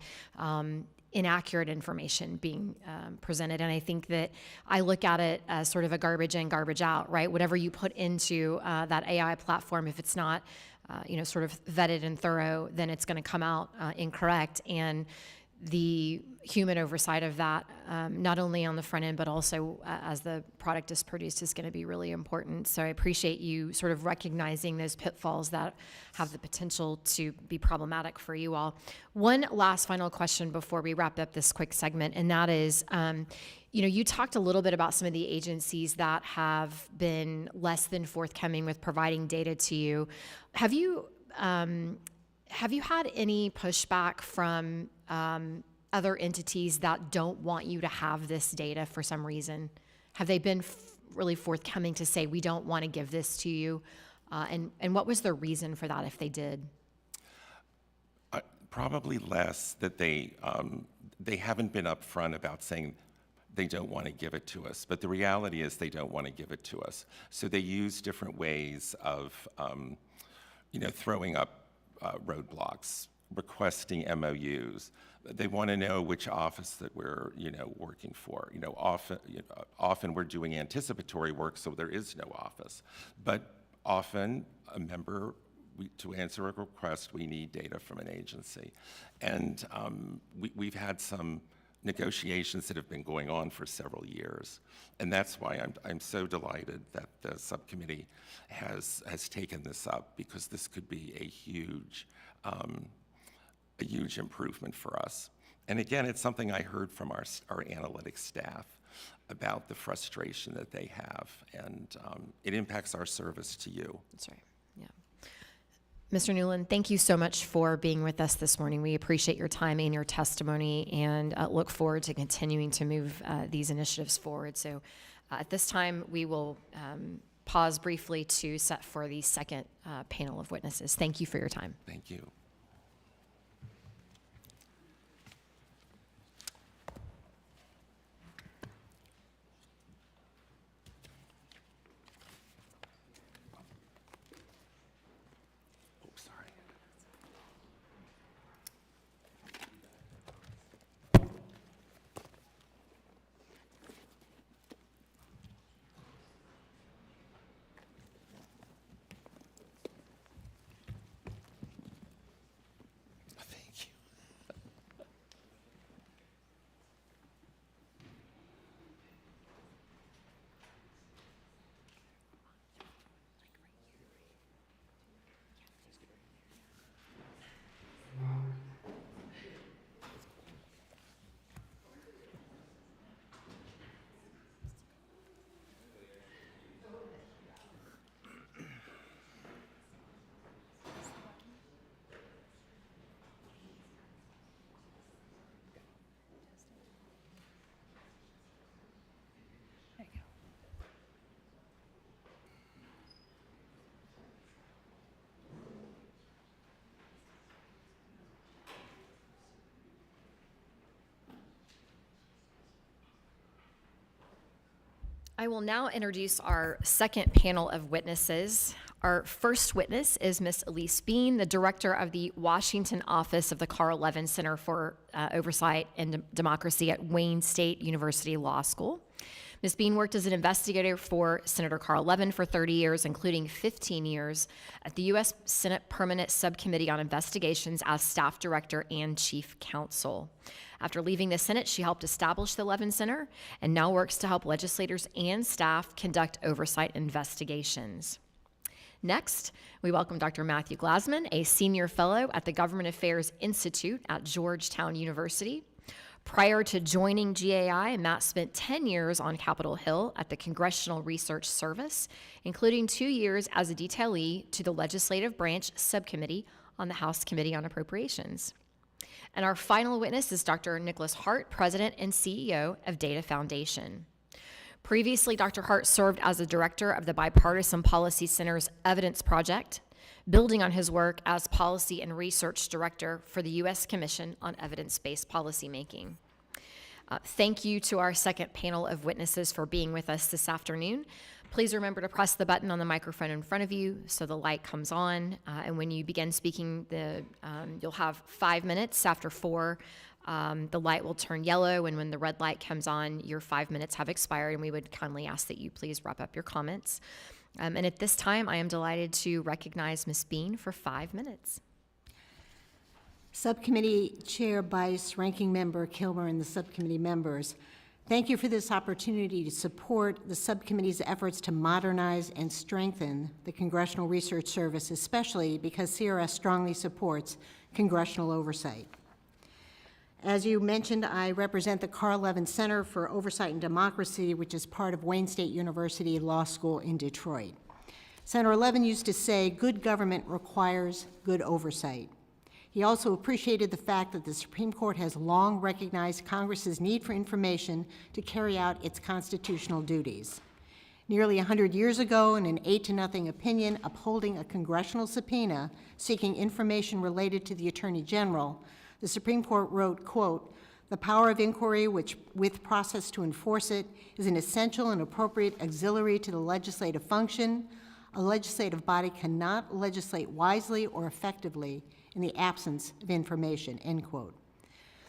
[SPEAKER 1] inaccurate information being presented. And I think that I look at it as sort of a garbage in, garbage out, right? Whatever you put into that AI platform, if it's not, sort of vetted and thorough, then it's going to come out incorrect. And the human oversight of that, not only on the front end, but also as the product is produced, is going to be really important. So I appreciate you sort of recognizing those pitfalls that have the potential to be problematic for you all. One last final question before we wrap up this quick segment, and that is, you talked a little bit about some of the agencies that have been less than forthcoming with providing data to you. Have you had any pushback from other entities that don't want you to have this data for some reason? Have they been really forthcoming to say, we don't want to give this to you? And what was the reason for that, if they did?
[SPEAKER 4] Probably less that they haven't been upfront about saying they don't want to give it to us. But the reality is they don't want to give it to us. So they use different ways of, throwing up roadblocks, requesting MOUs. They want to know which office that we're, working for. Often we're doing anticipatory work, so there is no office. But often a member, to answer a request, we need data from an agency. And we've had some negotiations that have been going on for several years. And that's why I'm so delighted that the subcommittee has taken this up, because this could be a huge improvement for us. And again, it's something I heard from our analytics staff about the frustration that they have, and it impacts our service to you.
[SPEAKER 1] That's right, yeah. Mr. Newlen, thank you so much for being with us this morning. We appreciate your time and your testimony, and look forward to continuing to move these initiatives forward. So at this time, we will pause briefly to set for the second panel of witnesses. Thank you for your time.
[SPEAKER 4] Thank you.
[SPEAKER 1] I will now introduce our second panel of witnesses. Our first witness is Ms. Elise Bean, the director of the Washington office of the Carl Levin Center for Oversight and Democracy at Wayne State University Law School. Ms. Bean worked as an investigator for Senator Carl Levin for 30 years, including 15 years at the U.S. Senate Permanent Subcommittee on Investigations as staff director and chief counsel. After leaving the Senate, she helped establish the Levin Center and now works to help legislators and staff conduct oversight investigations. Next, we welcome Dr. Matthew Glasman, a senior fellow at the Government Affairs Institute at Georgetown University. Prior to joining GAI, Matt spent 10 years on Capitol Hill at the Congressional Research Service, including 2 years as a detailee to the Legislative Branch Subcommittee on the House Committee on Appropriations. And our final witness is Dr. Nicholas Hart, President and CEO of Data Foundation. Previously, Dr. Hart served as the director of the Bipartisan Policy Center's Evidence Project, building on his work as Policy and Research Director for the U.S. Commission on Evidence-Based Policymaking. Thank you to our second panel of witnesses for being with us this afternoon. Please remember to press the button on the microphone in front of you so the light comes on, and when you begin speaking, you'll have 5 minutes. After 4, the light will turn yellow, and when the red light comes on, your 5 minutes have expired, and we would kindly ask that you please wrap up your comments. And at this time, I am delighted to recognize Ms. Bean for 5 minutes.
[SPEAKER 6] Subcommittee Chair Bice, Ranking Member Kilmer, and the subcommittee members, thank you for this opportunity to support the subcommittee's efforts to modernize and strengthen the Congressional Research Service, especially because CRS strongly supports congressional oversight. As you mentioned, I represent the Carl Levin Center for Oversight and Democracy, which is part of Wayne State University Law School in Detroit. Senator Levin used to say, good government requires good oversight. He also appreciated the fact that the Supreme Court has long recognized Congress's need for information to carry out its constitutional duties. Nearly 100 years ago, in an 8-0 opinion upholding a congressional subpoena seeking information related to the Attorney General, the Supreme Court wrote, quote, "The power of inquiry, which with process to enforce it, is an essential and appropriate auxiliary to the legislative function. A legislative body cannot legislate wisely or effectively in the absence of information," end quote.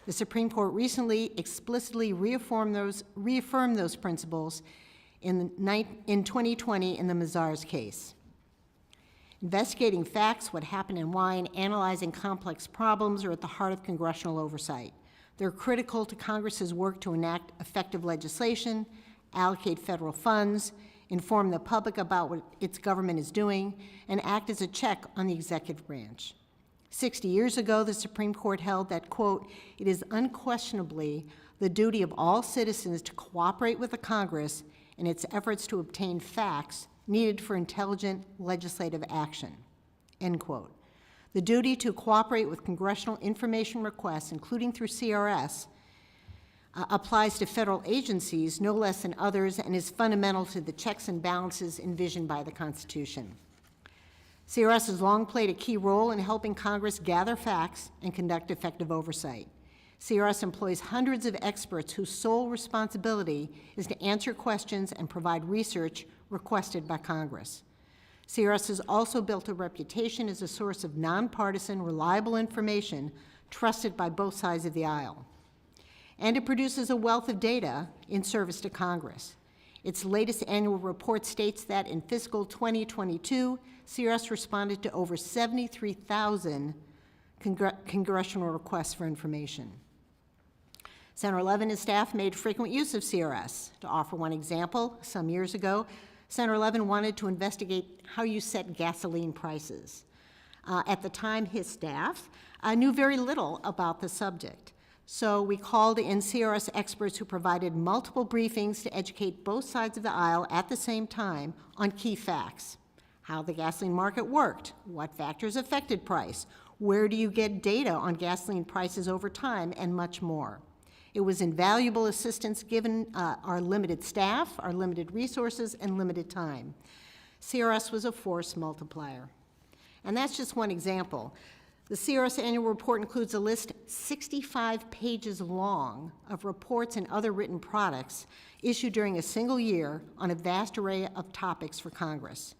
[SPEAKER 6] The Supreme Court recently explicitly reaffirmed those principles in 2020 in the Mazars case. Investigating facts, what happened and why, and analyzing complex problems are at the heart of congressional oversight. They're critical to Congress's work to enact effective legislation, allocate federal funds, inform the public about what its government is doing, and act as a check on the executive branch. 60 years ago, the Supreme Court held that, quote, "It is unquestionably the duty of all citizens to cooperate with the Congress in its efforts to obtain facts needed for intelligent legislative action," end quote. The duty to cooperate with congressional information requests, including through CRS, applies to federal agencies no less than others and is fundamental to the checks and balances envisioned by the Constitution. CRS has long played a key role in helping Congress gather facts and conduct effective oversight. CRS employs hundreds of experts whose sole responsibility is to answer questions and provide research requested by Congress. CRS has also built a reputation as a source of nonpartisan, reliable information trusted by both sides of the aisle. And it produces a wealth of data in service to Congress. Its latest annual report states that in fiscal 2022, CRS responded to over 73,000 congressional requests for information. Senator Levin and his staff made frequent use of CRS. To offer one example, some years ago, Senator Levin wanted to investigate how you set gasoline prices. At the time, his staff knew very little about the subject. So we called in CRS experts who provided multiple briefings to educate both sides of the aisle at the same time on key facts: how the gasoline market worked, what factors affected price, where do you get data on gasoline prices over time, and much more. It was invaluable assistance given our limited staff, our limited resources, and limited time. CRS was a force multiplier. And that's just one example. The CRS annual report includes a list 65 pages long of reports and other written products issued during a single year on a vast array of topics for Congress.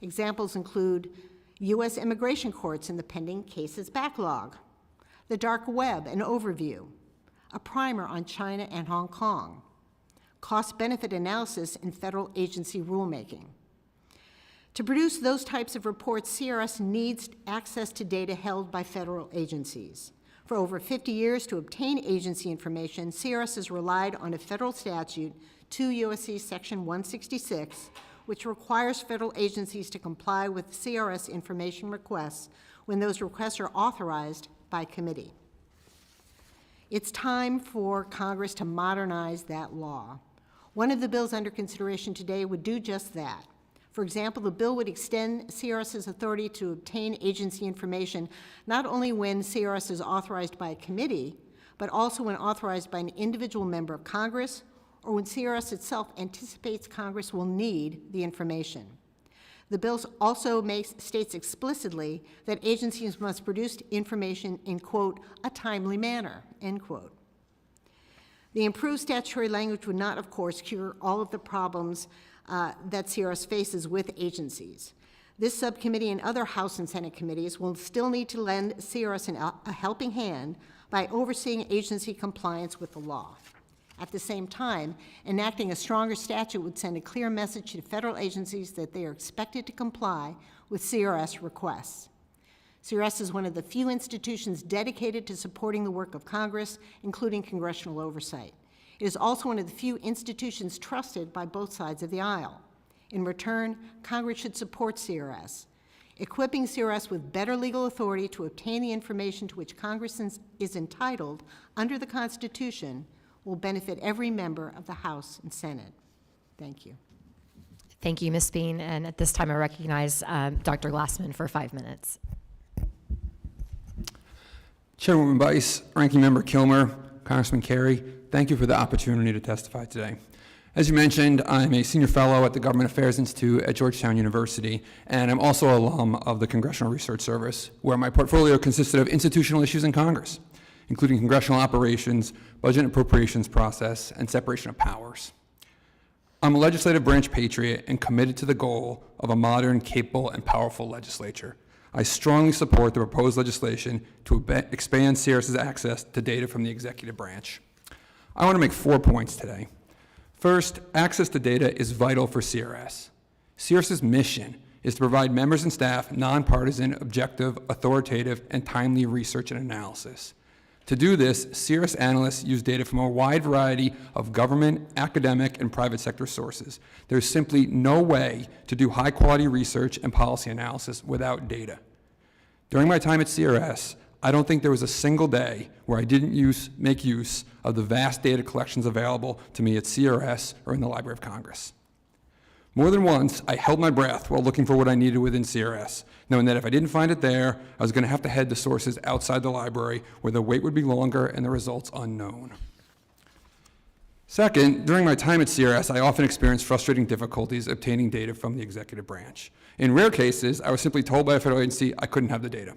[SPEAKER 6] Examples include U.S. immigration courts and the pending cases backlog, the dark web, an overview, a primer on China and Hong Kong, cost-benefit analysis in federal agency rulemaking. To produce those types of reports, CRS needs access to data held by federal agencies. For over 50 years, to obtain agency information, CRS has relied on a federal statute, 2 U.S.C. Section 166, which requires federal agencies to comply with CRS information requests when those requests are authorized by committee. It's time for Congress to modernize that law. One of the bills under consideration today would do just that. For example, the bill would extend CRS's authority to obtain agency information not only when CRS is authorized by a committee, but also when authorized by an individual member of Congress or when CRS itself anticipates Congress will need the information. The bill also states explicitly that agencies must produce information in, quote, a timely manner, end quote. The improved statutory language would not, of course, cure all of the problems that CRS faces with agencies. This subcommittee and other House and Senate committees will still need to lend CRS a helping hand by overseeing agency compliance with the law. At the same time, enacting a stronger statute would send a clear message to federal agencies that they are expected to comply with CRS requests. CRS is one of the few institutions dedicated to supporting the work of Congress, including congressional oversight. It is also one of the few institutions trusted by both sides of the aisle. In return, Congress should support CRS. Equipping CRS with better legal authority to obtain the information to which Congress is entitled under the Constitution will benefit every member of the House and Senate. Thank you.
[SPEAKER 1] Thank you, Ms. Bean. And at this time, I recognize Dr. Glassman for 5 minutes.
[SPEAKER 7] Chairwoman Bice, Ranking Member Kilmer, Congressman Carey, thank you for the opportunity to testify today. As you mentioned, I'm a senior fellow at the Government Affairs Institute at Georgetown University, and I'm also an alum of the Congressional Research Service, where my portfolio consisted of institutional issues in Congress, including congressional operations, budget and appropriations process, and separation of powers. I'm a legislative branch patriot and committed to the goal of a modern, capable, and powerful legislature. I strongly support the proposed legislation to expand CRS's access to data from the executive branch. I want to make 4 points today. First, access to data is vital for CRS. CRS's mission is to provide members and staff nonpartisan, objective, authoritative, and timely research and analysis. To do this, CRS analysts use data from a wide variety of government, academic, and private sector sources. There's simply no way to do high-quality research and policy analysis without data. During my time at CRS, I don't think there was a single day where I didn't make use of the vast data collections available to me at CRS or in the Library of Congress. More than once, I held my breath while looking for what I needed within CRS, knowing that if I didn't find it there, I was going to have to head to sources outside the library where the wait would be longer and the results unknown. Second, during my time at CRS, I often experienced frustrating difficulties obtaining data from the executive branch. In rare cases, I was simply told by a federal agency I couldn't have the data.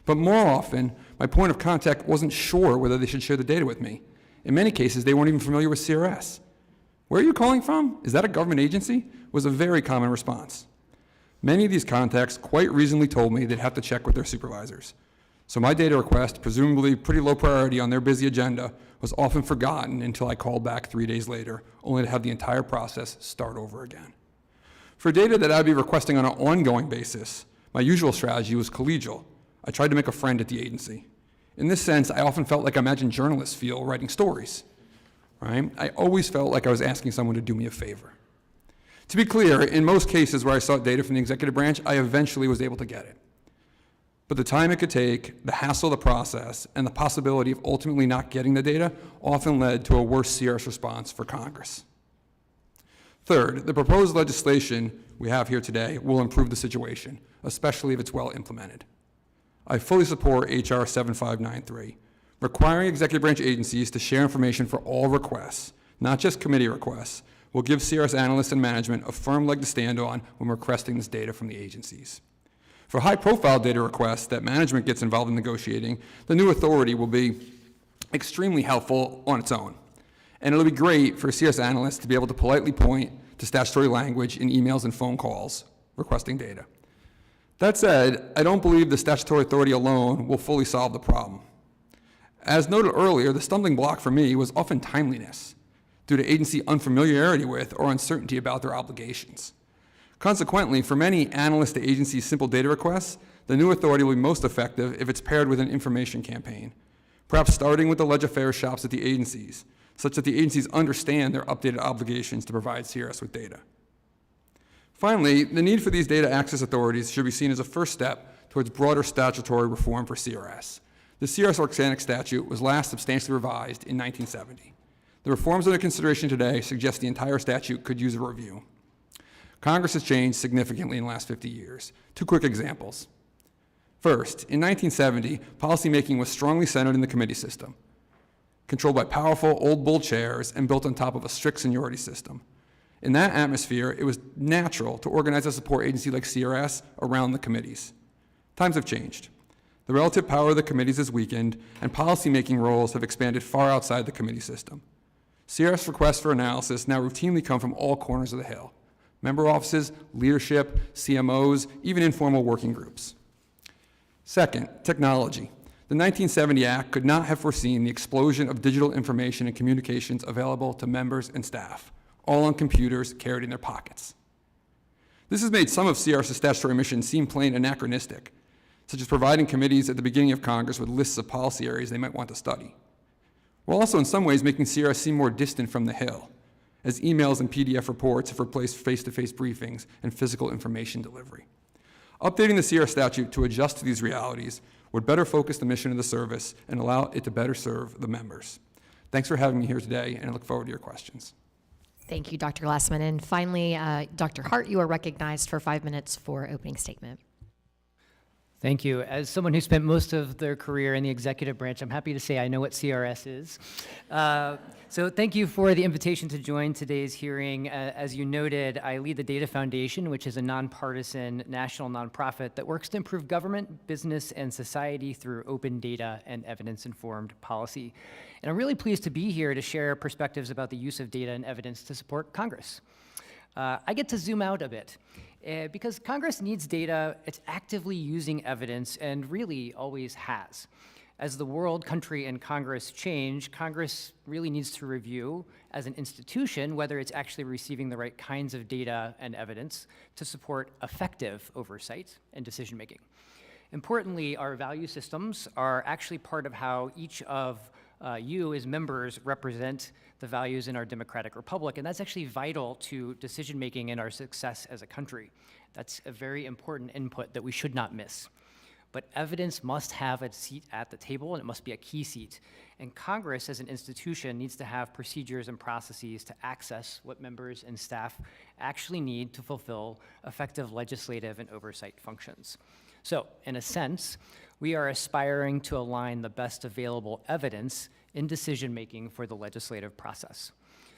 [SPEAKER 7] But more often, my point of contact wasn't sure whether they should share the data with me. In many cases, they weren't even familiar with CRS. "Where are you calling from? Is that a government agency?" was a very common response. Many of these contacts quite reasonably told me they'd have to check with their supervisors. So my data request, presumably pretty low priority on their busy agenda, was often forgotten until I called back 3 days later, only to have the entire process start over again. For data that I'd be requesting on an ongoing basis, my usual strategy was collegial. I tried to make a friend at the agency. In this sense, I often felt like I imagine journalists feel writing stories. Right? I always felt like I was asking someone to do me a favor. To be clear, in most cases where I sought data from the executive branch, I eventually was able to get it. But the time it could take, the hassle of the process, and the possibility of ultimately not getting the data often led to a worse CRS response for Congress. Third, the proposed legislation we have here today will improve the situation, especially if it's well implemented. I fully support H.R. 7593, requiring executive branch agencies to share information for all requests, not just committee requests, will give CRS analysts and management a firm leg to stand on when requesting this data from the agencies. For high-profile data requests that management gets involved in negotiating, the new authority will be extremely helpful on its own. And it'll be great for CRS analysts to be able to politely point to statutory language in emails and phone calls requesting data. That said, I don't believe the statutory authority alone will fully solve the problem. As noted earlier, the stumbling block for me was often timeliness. due to agency unfamiliarity with or uncertainty about their obligations. Consequently, for many analyst to agency simple data requests, the new authority will be most effective if it's paired with an information campaign, perhaps starting with the ledger affairs shops at the agencies, such that the agencies understand their updated obligations to provide CRS with data. Finally, the need for these data access authorities should be seen as a first step towards broader statutory reform for CRS. The CRS Organic Statute was last substantially revised in 1970. The reforms under consideration today suggest the entire statute could use a review. Congress has changed significantly in the last 50 years. Two quick examples. First, in 1970, policymaking was strongly centered in the committee system, controlled by powerful old bull chairs and built on top of a strict seniority system. In that atmosphere, it was natural to organize a support agency like CRS around the committees. Times have changed. The relative power of the committees has weakened, and policymaking roles have expanded far outside the committee system. CRS requests for analysis now routinely come from all corners of the Hill: member offices, leadership, CMOs, even informal working groups. Second, technology. The 1970 Act could not have foreseen the explosion of digital information and communications available to members and staff, all on computers carried in their pockets. This has made some of CRS's statutory missions seem plain anachronistic, such as providing committees at the beginning of Congress with lists of policy areas they might want to study, while also in some ways making CRS seem more distant from the Hill, as emails and PDF reports have replaced face-to-face briefings and physical information delivery. Updating the CRS statute to adjust to these realities would better focus the mission of the service and allow it to better serve the members. Thanks for having me here today, and I look forward to your questions.
[SPEAKER 1] Thank you, Dr. Glassman. And finally, Dr. Hart, you are recognized for 5 minutes for opening statement.
[SPEAKER 8] Thank you. As someone who spent most of their career in the executive branch, I'm happy to say I know what CRS is. So thank you for the invitation to join today's hearing. As you noted, I lead the Data Foundation, which is a nonpartisan national nonprofit that works to improve government, business, and society through open data and evidence-informed policy. And I'm really pleased to be here to share perspectives about the use of data and evidence to support Congress. I get to zoom out a bit. Because Congress needs data, it's actively using evidence and really always has. As the world, country, and Congress change, Congress really needs to review as an institution whether it's actually receiving the right kinds of data and evidence to support effective oversight and decision-making. Importantly, our value systems are actually part of how each of you as members represent the values in our democratic republic, and that's actually vital to decision-making and our success as a country. That's a very important input that we should not miss. But evidence must have a seat at the table, and it must be a key seat. And Congress, as an institution, needs to have procedures and processes to access what members and staff actually need to fulfill effective legislative and oversight functions. So, in a sense, we are aspiring to align the best available evidence in decision-making for the legislative process.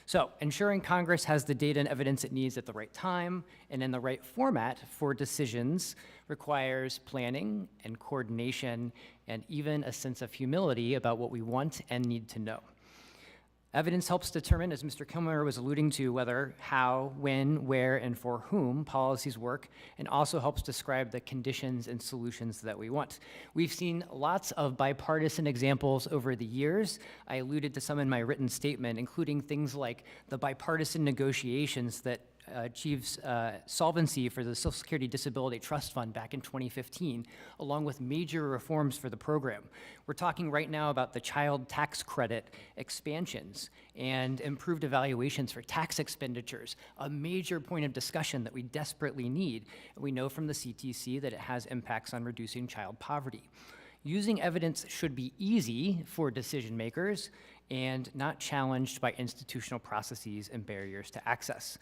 [SPEAKER 8] So, ensuring Congress has the data and evidence it needs at the right time and in the right format for decisions requires planning and coordination and even a sense of humility about what we want and need to know. Evidence helps determine, as Mr. Kilmer was alluding to, whether, how, when, where, and for whom policies work, and also helps describe the conditions and solutions that we want. We've seen lots of bipartisan examples over the years. I alluded to some in my written statement, including things like the bipartisan negotiations that achieves solvency for the Social Security Disability Trust Fund back in 2015, along with major reforms for the program. We're talking right now about the child tax credit expansions and improved evaluations for tax expenditures, a major point of discussion that we desperately need. We know from the CTC that it has impacts on reducing child poverty. Using evidence should be easy for decision makers and not challenged by institutional processes and barriers to access.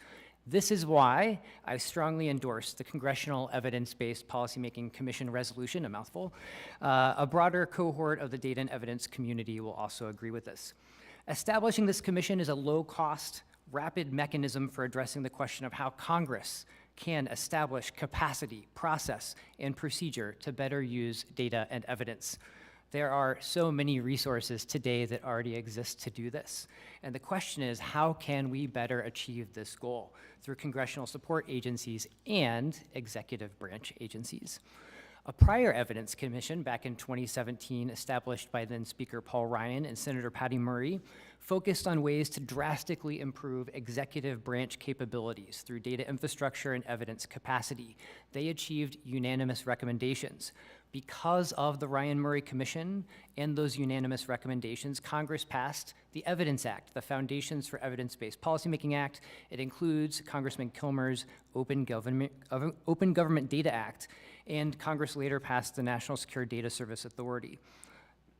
[SPEAKER 8] This is why I strongly endorse the Congressional Evidence-Based Policymaking Commission resolution, a mouthful. A broader cohort of the data and evidence community will also agree with this. Establishing this commission is a low-cost, rapid mechanism for addressing the question of how Congress can establish capacity, process, and procedure to better use data and evidence. There are so many resources today that already exist to do this. And the question is, how can we better achieve this goal through congressional support agencies and executive branch agencies? A prior evidence commission back in 2017, established by then Speaker Paul Ryan and Senator Patty Murray, focused on ways to drastically improve executive branch capabilities through data infrastructure and evidence capacity. They achieved unanimous recommendations. Because of the Ryan Murray Commission and those unanimous recommendations, Congress passed the Evidence Act, the Foundations for Evidence-Based Policymaking Act. It includes Congressman Kilmer's Open Government Data Act, and Congress later passed the National Secure Data Service Authority.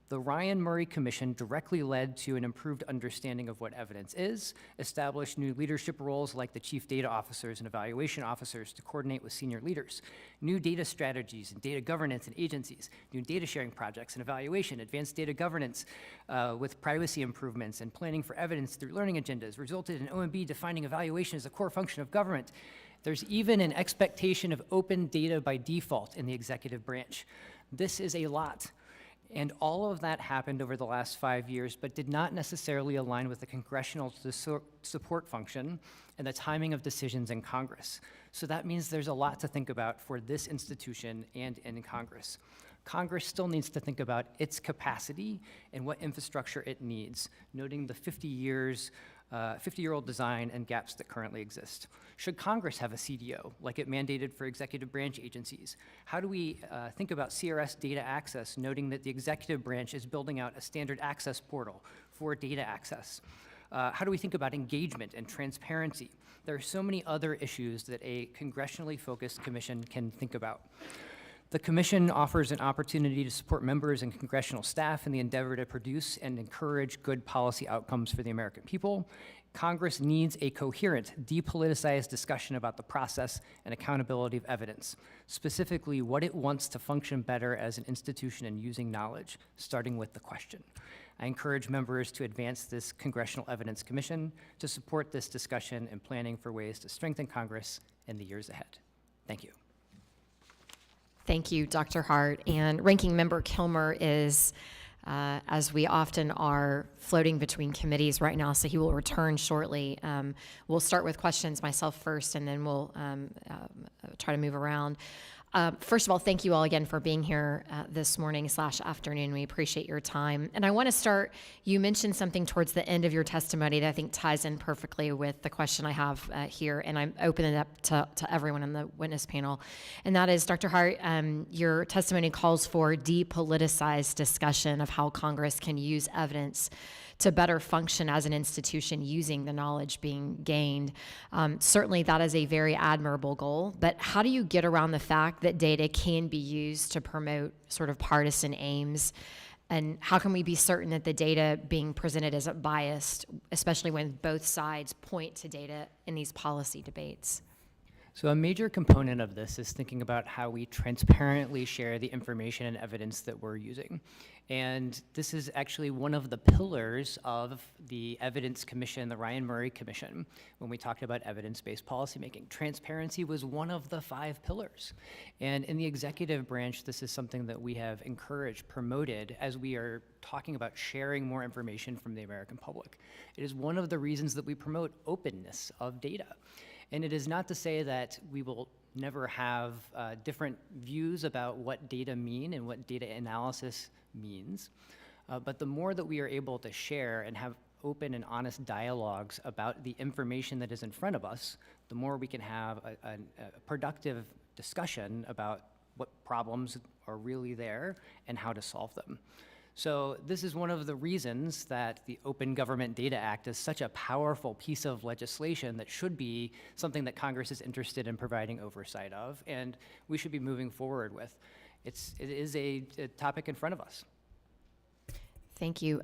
[SPEAKER 8] The Ryan Murray Commission directly led to an improved understanding of what evidence is, established new leadership roles like the chief data officers and evaluation officers to coordinate with senior leaders, new data strategies and data governance in agencies, new data sharing projects and evaluation, advanced data governance with privacy improvements and planning for evidence through learning agendas, resulted in OMB defining evaluation as a core function of government. There's even an expectation of open data by default in the executive branch. This is a lot. And all of that happened over the last 5 years, but did not necessarily align with the congressional support function and the timing of decisions in Congress. So that means there's a lot to think about for this institution and in Congress. Congress still needs to think about its capacity and what infrastructure it needs, noting the 50-year-old design and gaps that currently exist. Should Congress have a CDO, like it mandated for executive branch agencies? How do we think about CRS data access, noting that the executive branch is building out a standard access portal for data access? How do we think about engagement and transparency? There are so many other issues that a congressionally focused commission can think about. The commission offers an opportunity to support members and congressional staff in the endeavor to produce and encourage good policy outcomes for the American people. Congress needs a coherent, depoliticized discussion about the process and accountability of evidence, specifically what it wants to function better as an institution in using knowledge, starting with the question. I encourage members to advance this Congressional Evidence Commission to support this discussion and planning for ways to strengthen Congress in the years ahead. Thank you.
[SPEAKER 1] Thank you, Dr. Hart. And Ranking Member Kilmer is, as we often are, floating between committees right now, so he will return shortly. We'll start with questions myself first, and then we'll try to move around. First of all, thank you all again for being here this morning/afternoon. We appreciate your time. And I want to start, you mentioned something towards the end of your testimony that I think ties in perfectly with the question I have here, and I'm opening it up to everyone on the witness panel. And that is, Dr. Hart, your testimony calls for depoliticized discussion of how Congress can use evidence to better function as an institution using the knowledge being gained. Certainly that is a very admirable goal, but how do you get around the fact that data can be used to promote sort of partisan aims? And how can we be certain that the data being presented isn't biased, especially when both sides point to data in these policy debates?
[SPEAKER 8] So a major component of this is thinking about how we transparently share the information and evidence that we're using. And this is actually one of the pillars of the Evidence Commission, the Ryan Murray Commission, when we talked about evidence-based policymaking. Transparency was one of the 5 pillars. And in the executive branch, this is something that we have encouraged, promoted, as we are talking about sharing more information from the American public. It is one of the reasons that we promote openness of data. And it is not to say that we will never have different views about what data mean and what data analysis means. But the more that we are able to share and have open and honest dialogues about the information that is in front of us, the more we can have a productive discussion about what problems are really there and how to solve them. So this is one of the reasons that the Open Government Data Act is such a powerful piece of legislation that should be something that Congress is interested in providing oversight of, and we should be moving forward with. It is a topic in front of us.
[SPEAKER 1] Thank you.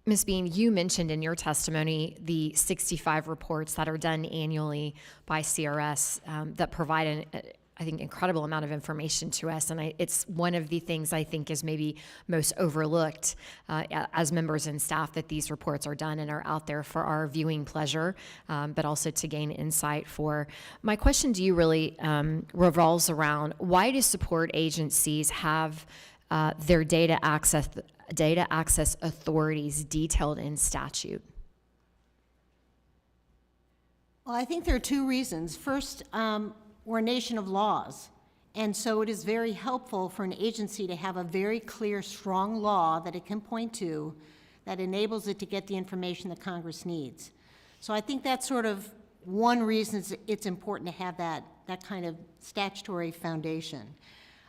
[SPEAKER 1] Ms. Bean, you mentioned in your testimony the 65 reports that are done annually by CRS that provide an I think, incredible amount of information to us, and it's one of the things I think is maybe most overlooked as members and staff, that these reports are done and are out there for our viewing pleasure, but also to gain insight for. My question to you really revolves around, why do support agencies have their data access authorities detailed in statute?
[SPEAKER 6] Well, I think there are 2 reasons. First, we're a nation of laws, And so it is very helpful for an agency to have a very clear, strong law that it can point to that enables it to get the information that Congress needs. So I think that's sort of one reason it's important to have that kind of statutory foundation.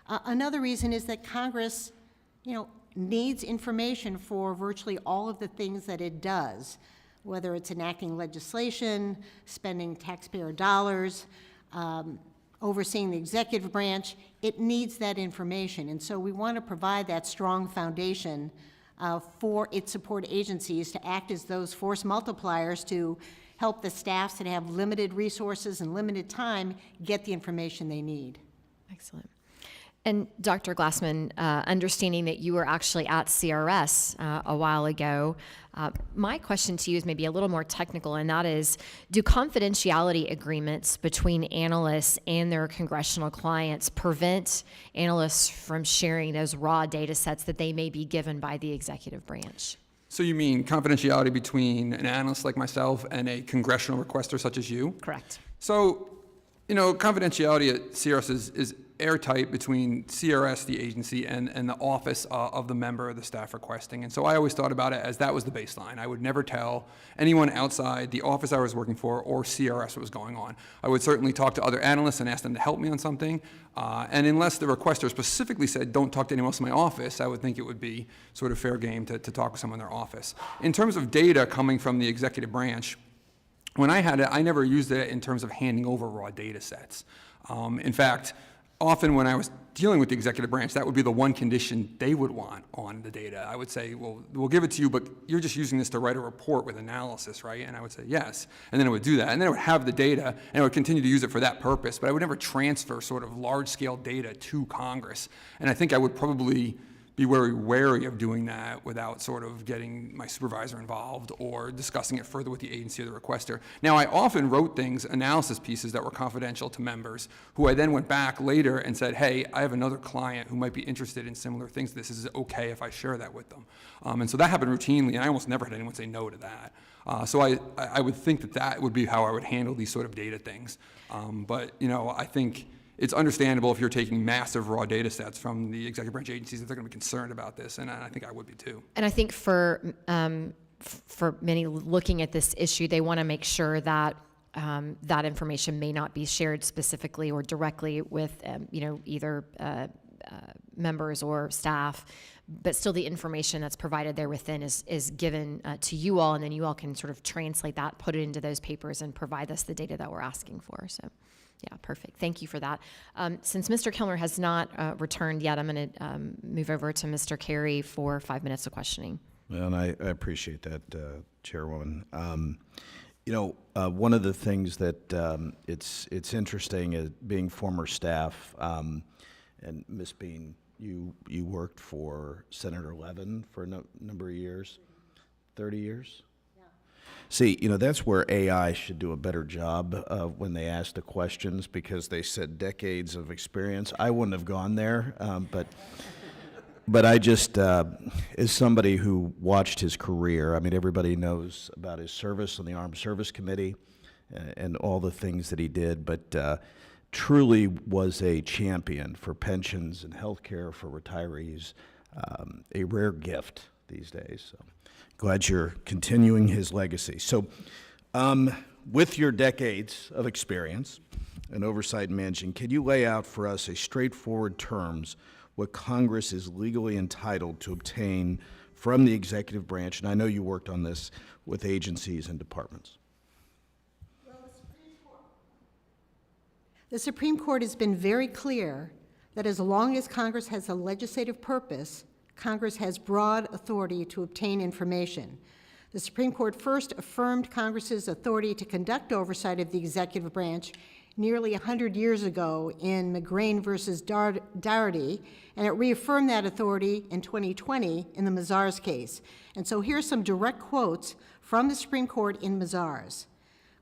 [SPEAKER 6] Another reason is that Congress, needs information for virtually all of the things that it does, whether it's enacting legislation, spending taxpayer dollars, overseeing the executive branch. It needs that information. And so we want to provide that strong foundation for its support agencies to act as those force multipliers to help the staffs that have limited resources and limited time get the information they need.
[SPEAKER 1] Excellent. And Dr. Glassman, understanding that you were actually at CRS a while ago, my question to you is maybe a little more technical, and that is, do confidentiality agreements between analysts and their congressional clients prevent analysts from sharing those raw data sets that they may be given by the executive branch?
[SPEAKER 7] So you mean confidentiality between an analyst like myself and a congressional requester such as you?
[SPEAKER 1] Correct.
[SPEAKER 7] So, confidentiality at CRS is airtight between CRS, the agency, and the office of the member or the staff requesting. And so I always thought about it as that was the baseline. I would never tell anyone outside the office I was working for or CRS what was going on. I would certainly talk to other analysts and ask them to help me on something. And unless the requester specifically said, don't talk to anyone else in my office, I would think it would be sort of fair game to talk with someone in their office. In terms of data coming from the executive branch, when I had it, I never used it in terms of handing over raw data sets. In fact, often when I was dealing with the executive branch, that would be the one condition they would want on the data. I would say, well, we'll give it to you, but you're just using this to write a report with analysis, right? And I would say, yes. And then it would do that. And then it would have the data, and I would continue to use it for that purpose, but I would never transfer sort of large-scale data to Congress. And I think I would probably be very wary of doing that without sort of getting my supervisor involved or discussing it further with the agency or the requester. Now, I often wrote things, analysis pieces that were confidential to members, who I then went back later and said, hey, I have another client who might be interested in similar things. This is okay if I share that with them. And so that happened routinely, and I almost never had anyone say no to that. So I would think that would be how I would handle these sort of data things. But, I think it's understandable if you're taking massive raw data sets from the executive branch agencies that they're going to be concerned about this, and I think I would be too.
[SPEAKER 1] And I think for many looking at this issue, they want to make sure that that information may not be shared specifically or directly with either members or staff, but still the information that's provided there within is given to you all, and then you all can sort of translate that, put it into those papers, and provide us the data that we're asking for. So. Yeah, perfect. Thank you for that. Since Mr. Kilmer has not returned yet, I'm going to move over to Mr. Carey for 5 minutes of questioning.
[SPEAKER 5] Well, and I appreciate that, Chairwoman. One of the things that it's interesting is being former staff, and Ms. Bean, you worked for Senator Levin for a number of years, 30 years? See, that's where AI should do a better job when they ask the questions, because they said decades of experience. I wouldn't have gone there, but I just, as somebody who watched his career, everybody knows about his service on the Armed Service Committee and all the things that he did, but truly was a champion for pensions and health care for retirees, a rare gift these days. So. Glad you're continuing his legacy. So, with your decades of experience and oversight in managing, can you lay out for us a straightforward terms what Congress is legally entitled to obtain from the executive branch? And I know you worked on this with agencies and departments.
[SPEAKER 6] Well, the Supreme Court has been very clear that as long as Congress has a legislative purpose, Congress has broad authority to obtain information. The Supreme Court first affirmed Congress's authority to conduct oversight of the executive branch nearly 100 years ago in McGrain versus Doherty, and it reaffirmed that authority in 2020 in the Mazars case. And so here's some direct quotes from the Supreme Court in Mazars.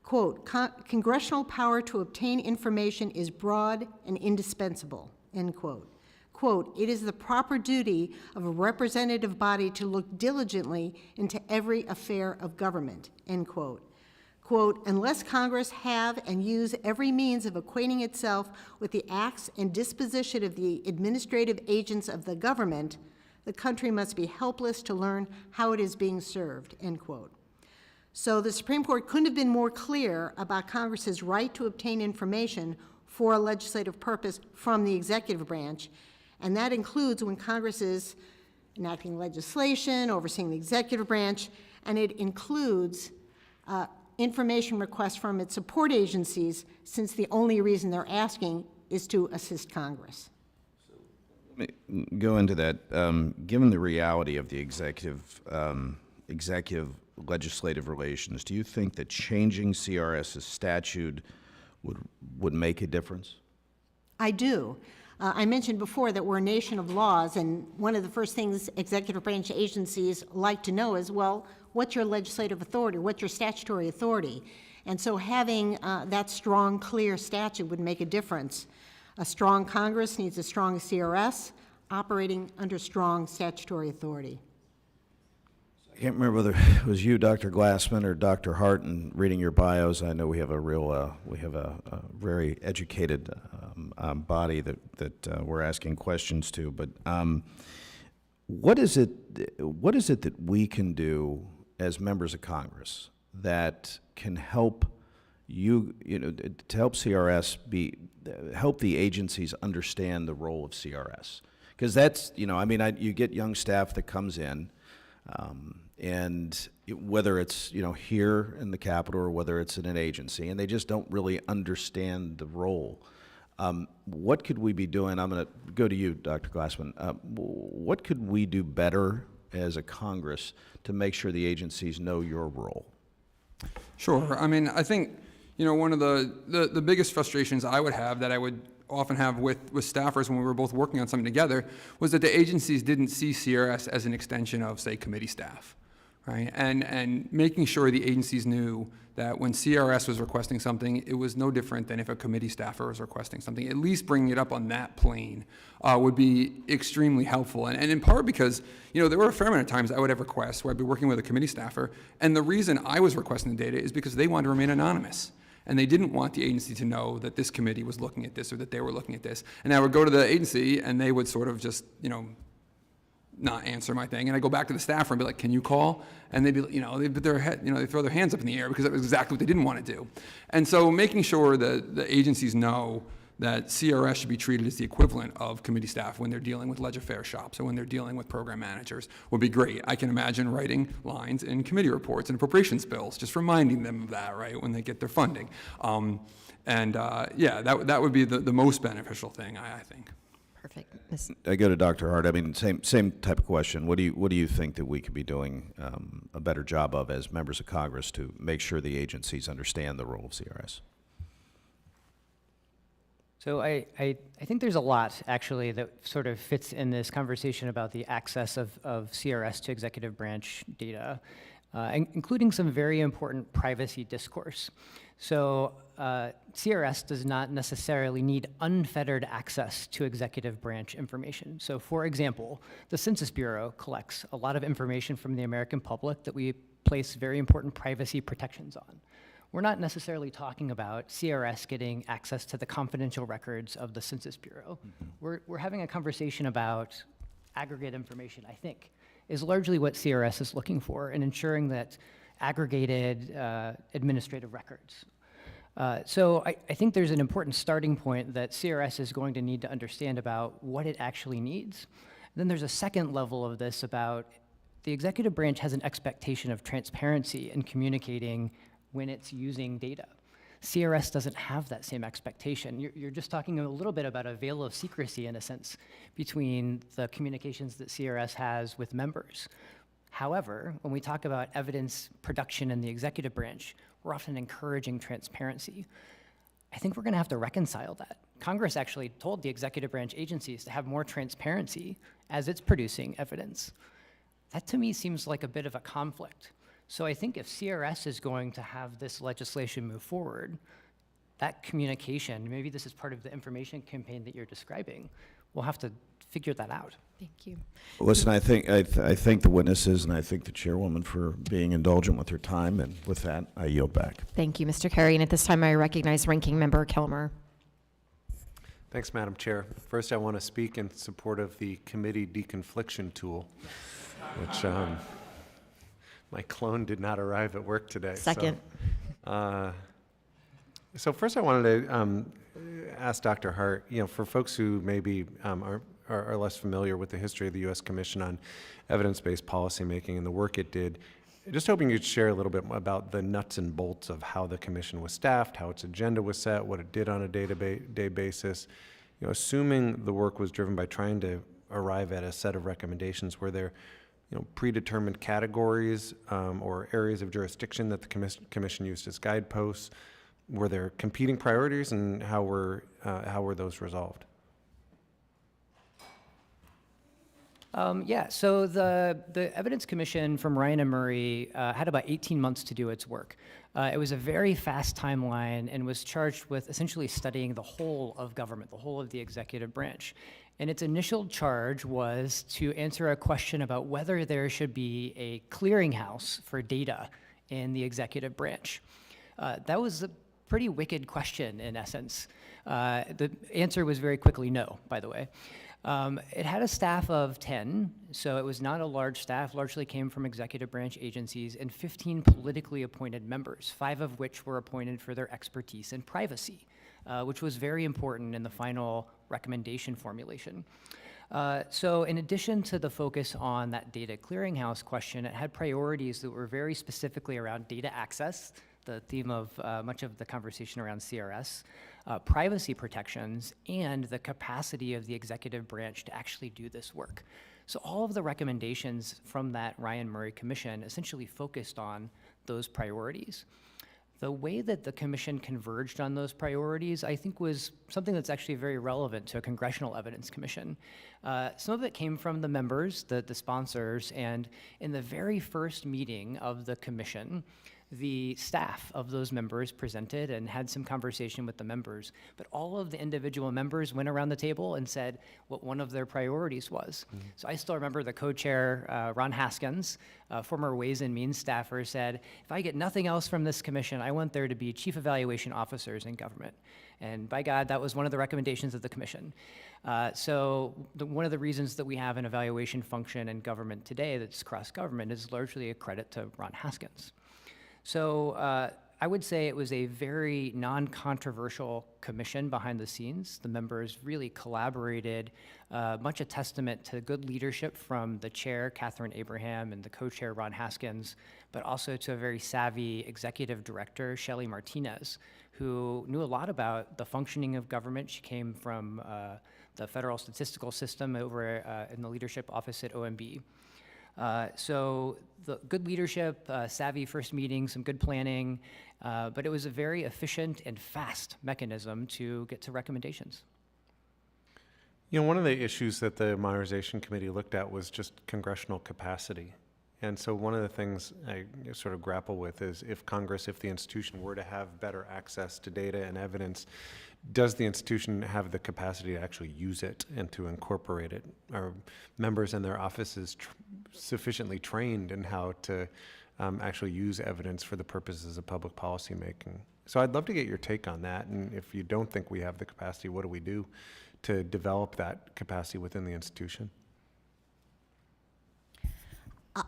[SPEAKER 6] Quote, congressional power to obtain information is broad and indispensable, end quote. Quote, it is the proper duty of a representative body to look diligently into every affair of government, end quote. quote, "Unless Congress have and use every means of acquainting itself with the acts and disposition of the administrative agents of the government, the country must be helpless to learn how it is being served," end quote. So the Supreme Court couldn't have been more clear about Congress's right to obtain information for a legislative purpose from the executive branch, and that includes when Congress is enacting legislation, overseeing the executive branch, and it includes information requests from its support agencies, since the only reason they're asking is to assist Congress.
[SPEAKER 5] Let me go into that. Given the reality of the executive legislative relations, do you think that changing CRS's statute would make a difference?
[SPEAKER 6] I do. I mentioned before that we're a nation of laws, and one of the first things executive branch agencies like to know is, well, what's your legislative authority? What's your statutory authority? And so having that strong, clear statute would make a difference. A strong Congress needs a strong CRS operating under strong statutory authority.
[SPEAKER 5] I can't remember whether it was you, Dr. Glassman, or Dr. Hart, in reading your bios. I know we have a very educated body that we're asking questions to. But what is it that we can do as members of Congress that can help to help CRS help the agencies understand the role of CRS? Because that's, you get young staff that comes in. And whether it's, here in the Capitol or whether it's in an agency, and they just don't really understand the role. What could we be doing? I'm going to go to you, Dr. Glassman. What could we do better as a Congress to make sure the agencies know your role?
[SPEAKER 7] Sure. I think, one of the biggest frustrations I would have, that I would often have with staffers when we were both working on something together, was that the agencies didn't see CRS as an extension of, say, committee staff, right? And making sure the agencies knew that when CRS was requesting something, it was no different than if a committee staffer was requesting something. At least bringing it up on that plane would be extremely helpful. And in part because, there were a fair amount of times I would have requests where I'd be working with a committee staffer, and the reason I was requesting the data is because they wanted to remain anonymous. And they didn't want the agency to know that this committee was looking at this or that they were looking at this. And I would go to the agency and they would sort of just, not answer my thing. And I go back to the staffer and be like, "Can you call?" And they'd be, they put their head, they throw their hands up in the air because that was exactly what they didn't want to do. And so making sure that the agencies know that CRS should be treated as the equivalent of committee staff when they're dealing with legislative shops or when they're dealing with program managers would be great. I can imagine writing lines in committee reports and appropriations bills, just reminding them of that, right, when they get their funding. That would be the most beneficial thing, I think.
[SPEAKER 1] Perfect.
[SPEAKER 5] I go to Dr. Hart. Same type of question. What do you think that we could be doing a better job of as members of Congress to make sure the agencies understand the role of CRS?
[SPEAKER 8] So I think there's a lot, actually, that sort of fits in this conversation about the access of CRS to executive branch data, including some very important privacy discourse. So CRS does not necessarily need unfettered access to executive branch information. So for example, the Census Bureau collects a lot of information from the American public that we place very important privacy protections on. We're not necessarily talking about CRS getting access to the confidential records of the Census Bureau. We're having a conversation about aggregate information, I think, is largely what CRS is looking for in ensuring that aggregated administrative records. So I think there's an important starting point that CRS is going to need to understand about what it actually needs. Then there's a second level of this about the executive branch has an expectation of transparency in communicating when it's using data. CRS doesn't have that same expectation. You're just talking a little bit about a veil of secrecy, in a sense, between the communications that CRS has with members. However, when we talk about evidence production in the executive branch, we're often encouraging transparency. I think we're going to have to reconcile that. Congress actually told the executive branch agencies to have more transparency as it's producing evidence. That to me seems like a bit of a conflict. So I think if CRS is going to have this legislation move forward, that communication, maybe this is part of the information campaign that you're describing, we'll have to figure that out.
[SPEAKER 1] Thank you.
[SPEAKER 5] Listen, I thank the witnesses, and I thank the chairwoman for being indulgent with her time, and with that, I yield back.
[SPEAKER 1] Thank you, Mr. Carey. And at this time, I recognize Ranking Member Kilmer.
[SPEAKER 2] Thanks, Madam Chair. First, I want to speak in support of the committee deconfliction tool, which my clone did not arrive at work today.
[SPEAKER 1] Second.
[SPEAKER 2] So first, I wanted to ask Dr. Hart, for folks who maybe are less familiar with the history of the U.S. Commission on Evidence-Based Policymaking and the work it did, just hoping you'd share a little bit about the nuts and bolts of how the commission was staffed, how its agenda was set, what it did on a day-to-day basis. Assuming the work was driven by trying to arrive at a set of recommendations, were there predetermined categories or areas of jurisdiction that the commission used as guideposts? Were there competing priorities, and how were those resolved?
[SPEAKER 8] So the Evidence Commission from Ryan and Murray had about 18 months to do its work. It was a very fast timeline and was charged with essentially studying the whole of government, the whole of the executive branch. And its initial charge was to answer a question about whether there should be a clearinghouse for data in the executive branch. That was a pretty wicked question, in essence. The answer was very quickly no, by the way. It had a staff of 10, so it was not a large staff, largely came from executive branch agencies, and 15 politically appointed members, 5 of which were appointed for their expertise in privacy, which was very important in the final recommendation formulation. So in addition to the focus on that data clearinghouse question, it had priorities that were very specifically around data access, the theme of much of the conversation around CRS, privacy protections, and the capacity of the executive branch to actually do this work. So all of the recommendations from that Ryan Murray Commission essentially focused on those priorities. The way that the commission converged on those priorities, I think, was something that's actually very relevant to a Congressional Evidence Commission. Some of it came from the members, the sponsors, and in the very first meeting of the commission, the staff of those members presented and had some conversation with the members, but all of the individual members went around the table and said what one of their priorities was. So I still remember the co-chair, Ron Haskins, former Ways and Means staffer, said, if I get nothing else from this commission, I want there to be chief evaluation officers in government. And by God, that was one of the recommendations of the commission. One of the reasons that we have an evaluation function in government today that's cross-government is largely a credit to Ron Haskins. So I would say it was a very non-controversial commission behind the scenes. The members really collaborated, much a testament to good leadership from the chair, Catherine Abraham, and the co-chair, Ron Haskins, but also to a very savvy executive director, Shelley Martinez, who knew a lot about the functioning of government. She came from the federal statistical system over in the leadership office at OMB. So the good leadership, savvy first meeting, some good planning, but it was a very efficient and fast mechanism to get to recommendations.
[SPEAKER 2] One of the issues that the Modernization Committee looked at was just congressional capacity. And so one of the things I sort of grapple with is if the institution were to have better access to data and evidence, does the institution have the capacity to actually use it and to incorporate it? Are members in their offices sufficiently trained in how to actually use evidence for the purposes of public policy making? So I'd love to get your take on that. And if you don't think we have the capacity, what do we do to develop that capacity within the institution?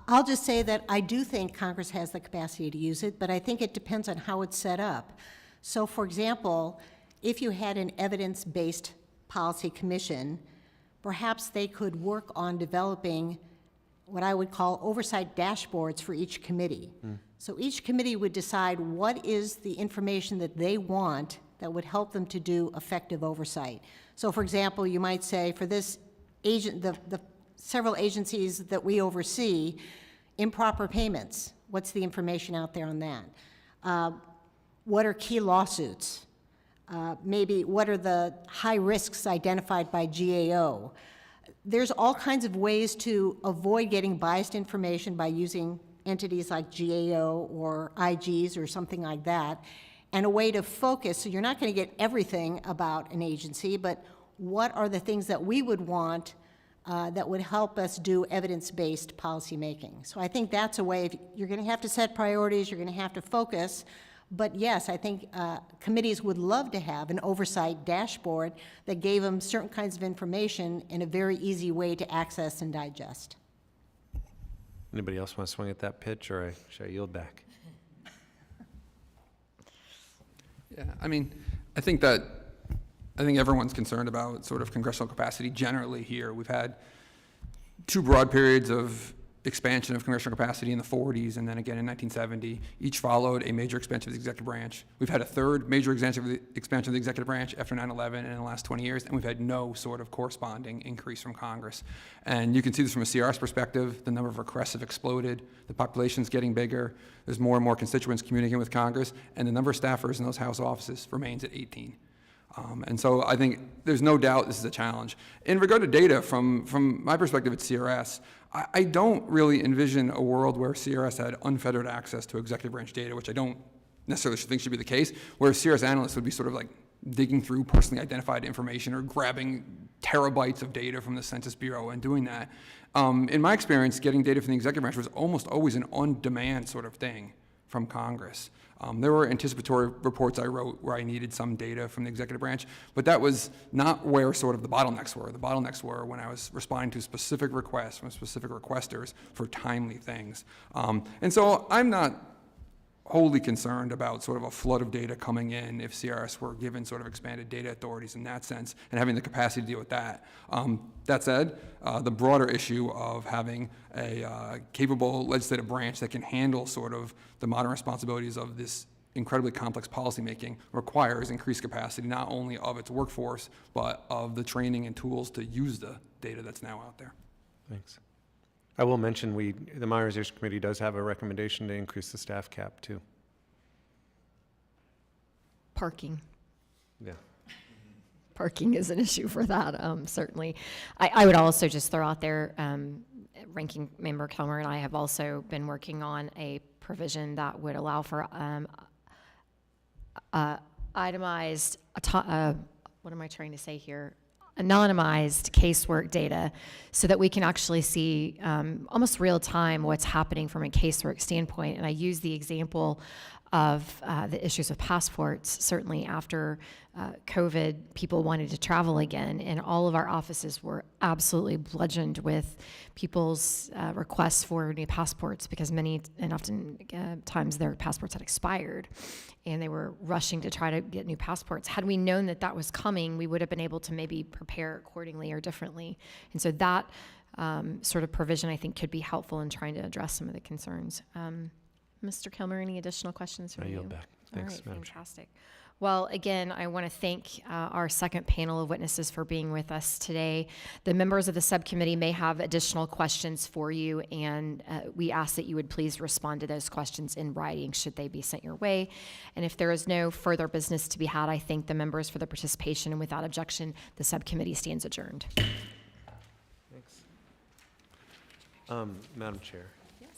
[SPEAKER 6] I'll just say that I do think Congress has the capacity to use it, but I think it depends on how it's set up. So, for example, if you had an evidence-based policy commission, perhaps they could work on developing what I would call oversight dashboards for each committee. So each committee would decide what is the information that they want that would help them to do effective oversight. So, for example, you might say for this agent, the several agencies that we oversee, improper payments, what's the information out there on that? What are key lawsuits? Maybe what are the high risks identified by GAO? There's all kinds of ways to avoid getting biased information by using entities like GAO or IGs or something like that, and a way to focus, so you're not going to get everything about an agency, but what are the things that we would want that would help us do evidence-based policymaking. So I think that's a way, you're going to have to set priorities, you're going to have to focus, but yes, I think committees would love to have an oversight dashboard that gave them certain kinds of information in a very easy way to access and digest.
[SPEAKER 2] Anybody else want to swing at that pitch, or should I yield back?
[SPEAKER 7] Yeah, I mean, I think everyone's concerned about sort of congressional capacity generally here. We've had two broad periods of expansion of congressional capacity in the 40s and then again in 1970. Each followed a major expansion of the executive branch. We've had a third major expansion of the executive branch after 9/11 and in the last 20 years, and we've had no sort of corresponding increase from Congress. And you can see this from a CRS perspective. The number of requests have exploded. The population's getting bigger. There's more and more constituents communicating with Congress, and the number of staffers in those House offices remains at 18. And so I think there's no doubt this is a challenge. In regard to data, from my perspective at CRS, I don't really envision a world where CRS had unfettered access to executive branch data, which I don't necessarily think should be the case, where CRS analysts would be sort of like digging through personally identified information or grabbing terabytes of data from the Census Bureau and doing that. In my experience, getting data from the executive branch was almost always an on-demand sort of thing from Congress. There were anticipatory reports I wrote where I needed some data from the executive branch, but that was not where sort of the bottlenecks were. The bottlenecks were when I was responding to specific requests from specific requesters for timely things. And so I'm not wholly concerned about sort of a flood of data coming in if CRS were given sort of expanded data authorities in that sense and having the capacity to deal with that. That said, the broader issue of having a capable legislative branch that can handle sort of the modern responsibilities of this incredibly complex policymaking requires increased capacity, not only of its workforce, but of the training and tools to use the data that's now out there.
[SPEAKER 2] Thanks. I will mention the Modernization Committee does have a recommendation to increase the staff cap too.
[SPEAKER 1] Parking.
[SPEAKER 2] Yeah.
[SPEAKER 1] Parking is an issue for that, certainly. I would also just throw out there, Ranking Member Kilmer and I have also been working on a provision that would allow for itemized, what am I trying to say here? Anonymized casework data so that we can actually see almost real time what's happening from a casework standpoint. And I use the example of the issues with passports. Certainly after COVID, people wanted to travel again, and all of our offices were absolutely bludgeoned with people's requests for new passports because many and often times their passports had expired and they were rushing to try to get new passports. Had we known that that was coming, we would have been able to maybe prepare accordingly or differently. And so that sort of provision, I think, could be helpful in trying to address some of the concerns. Mr. Kilmer, any additional questions from you?
[SPEAKER 2] I yield back. Thanks,
[SPEAKER 1] All right,
[SPEAKER 2] Madam Chair.
[SPEAKER 1] fantastic. Well, again, I want to thank our second panel of witnesses for being with us today. The members of the subcommittee may have additional questions for you, and we ask that you would please respond to those questions in writing should they be sent your way. And if there is no further business to be had, I thank the members for their participation, and without objection, the subcommittee stands adjourned.
[SPEAKER 2] Thanks. Madam Chair.
[SPEAKER 1] Yes.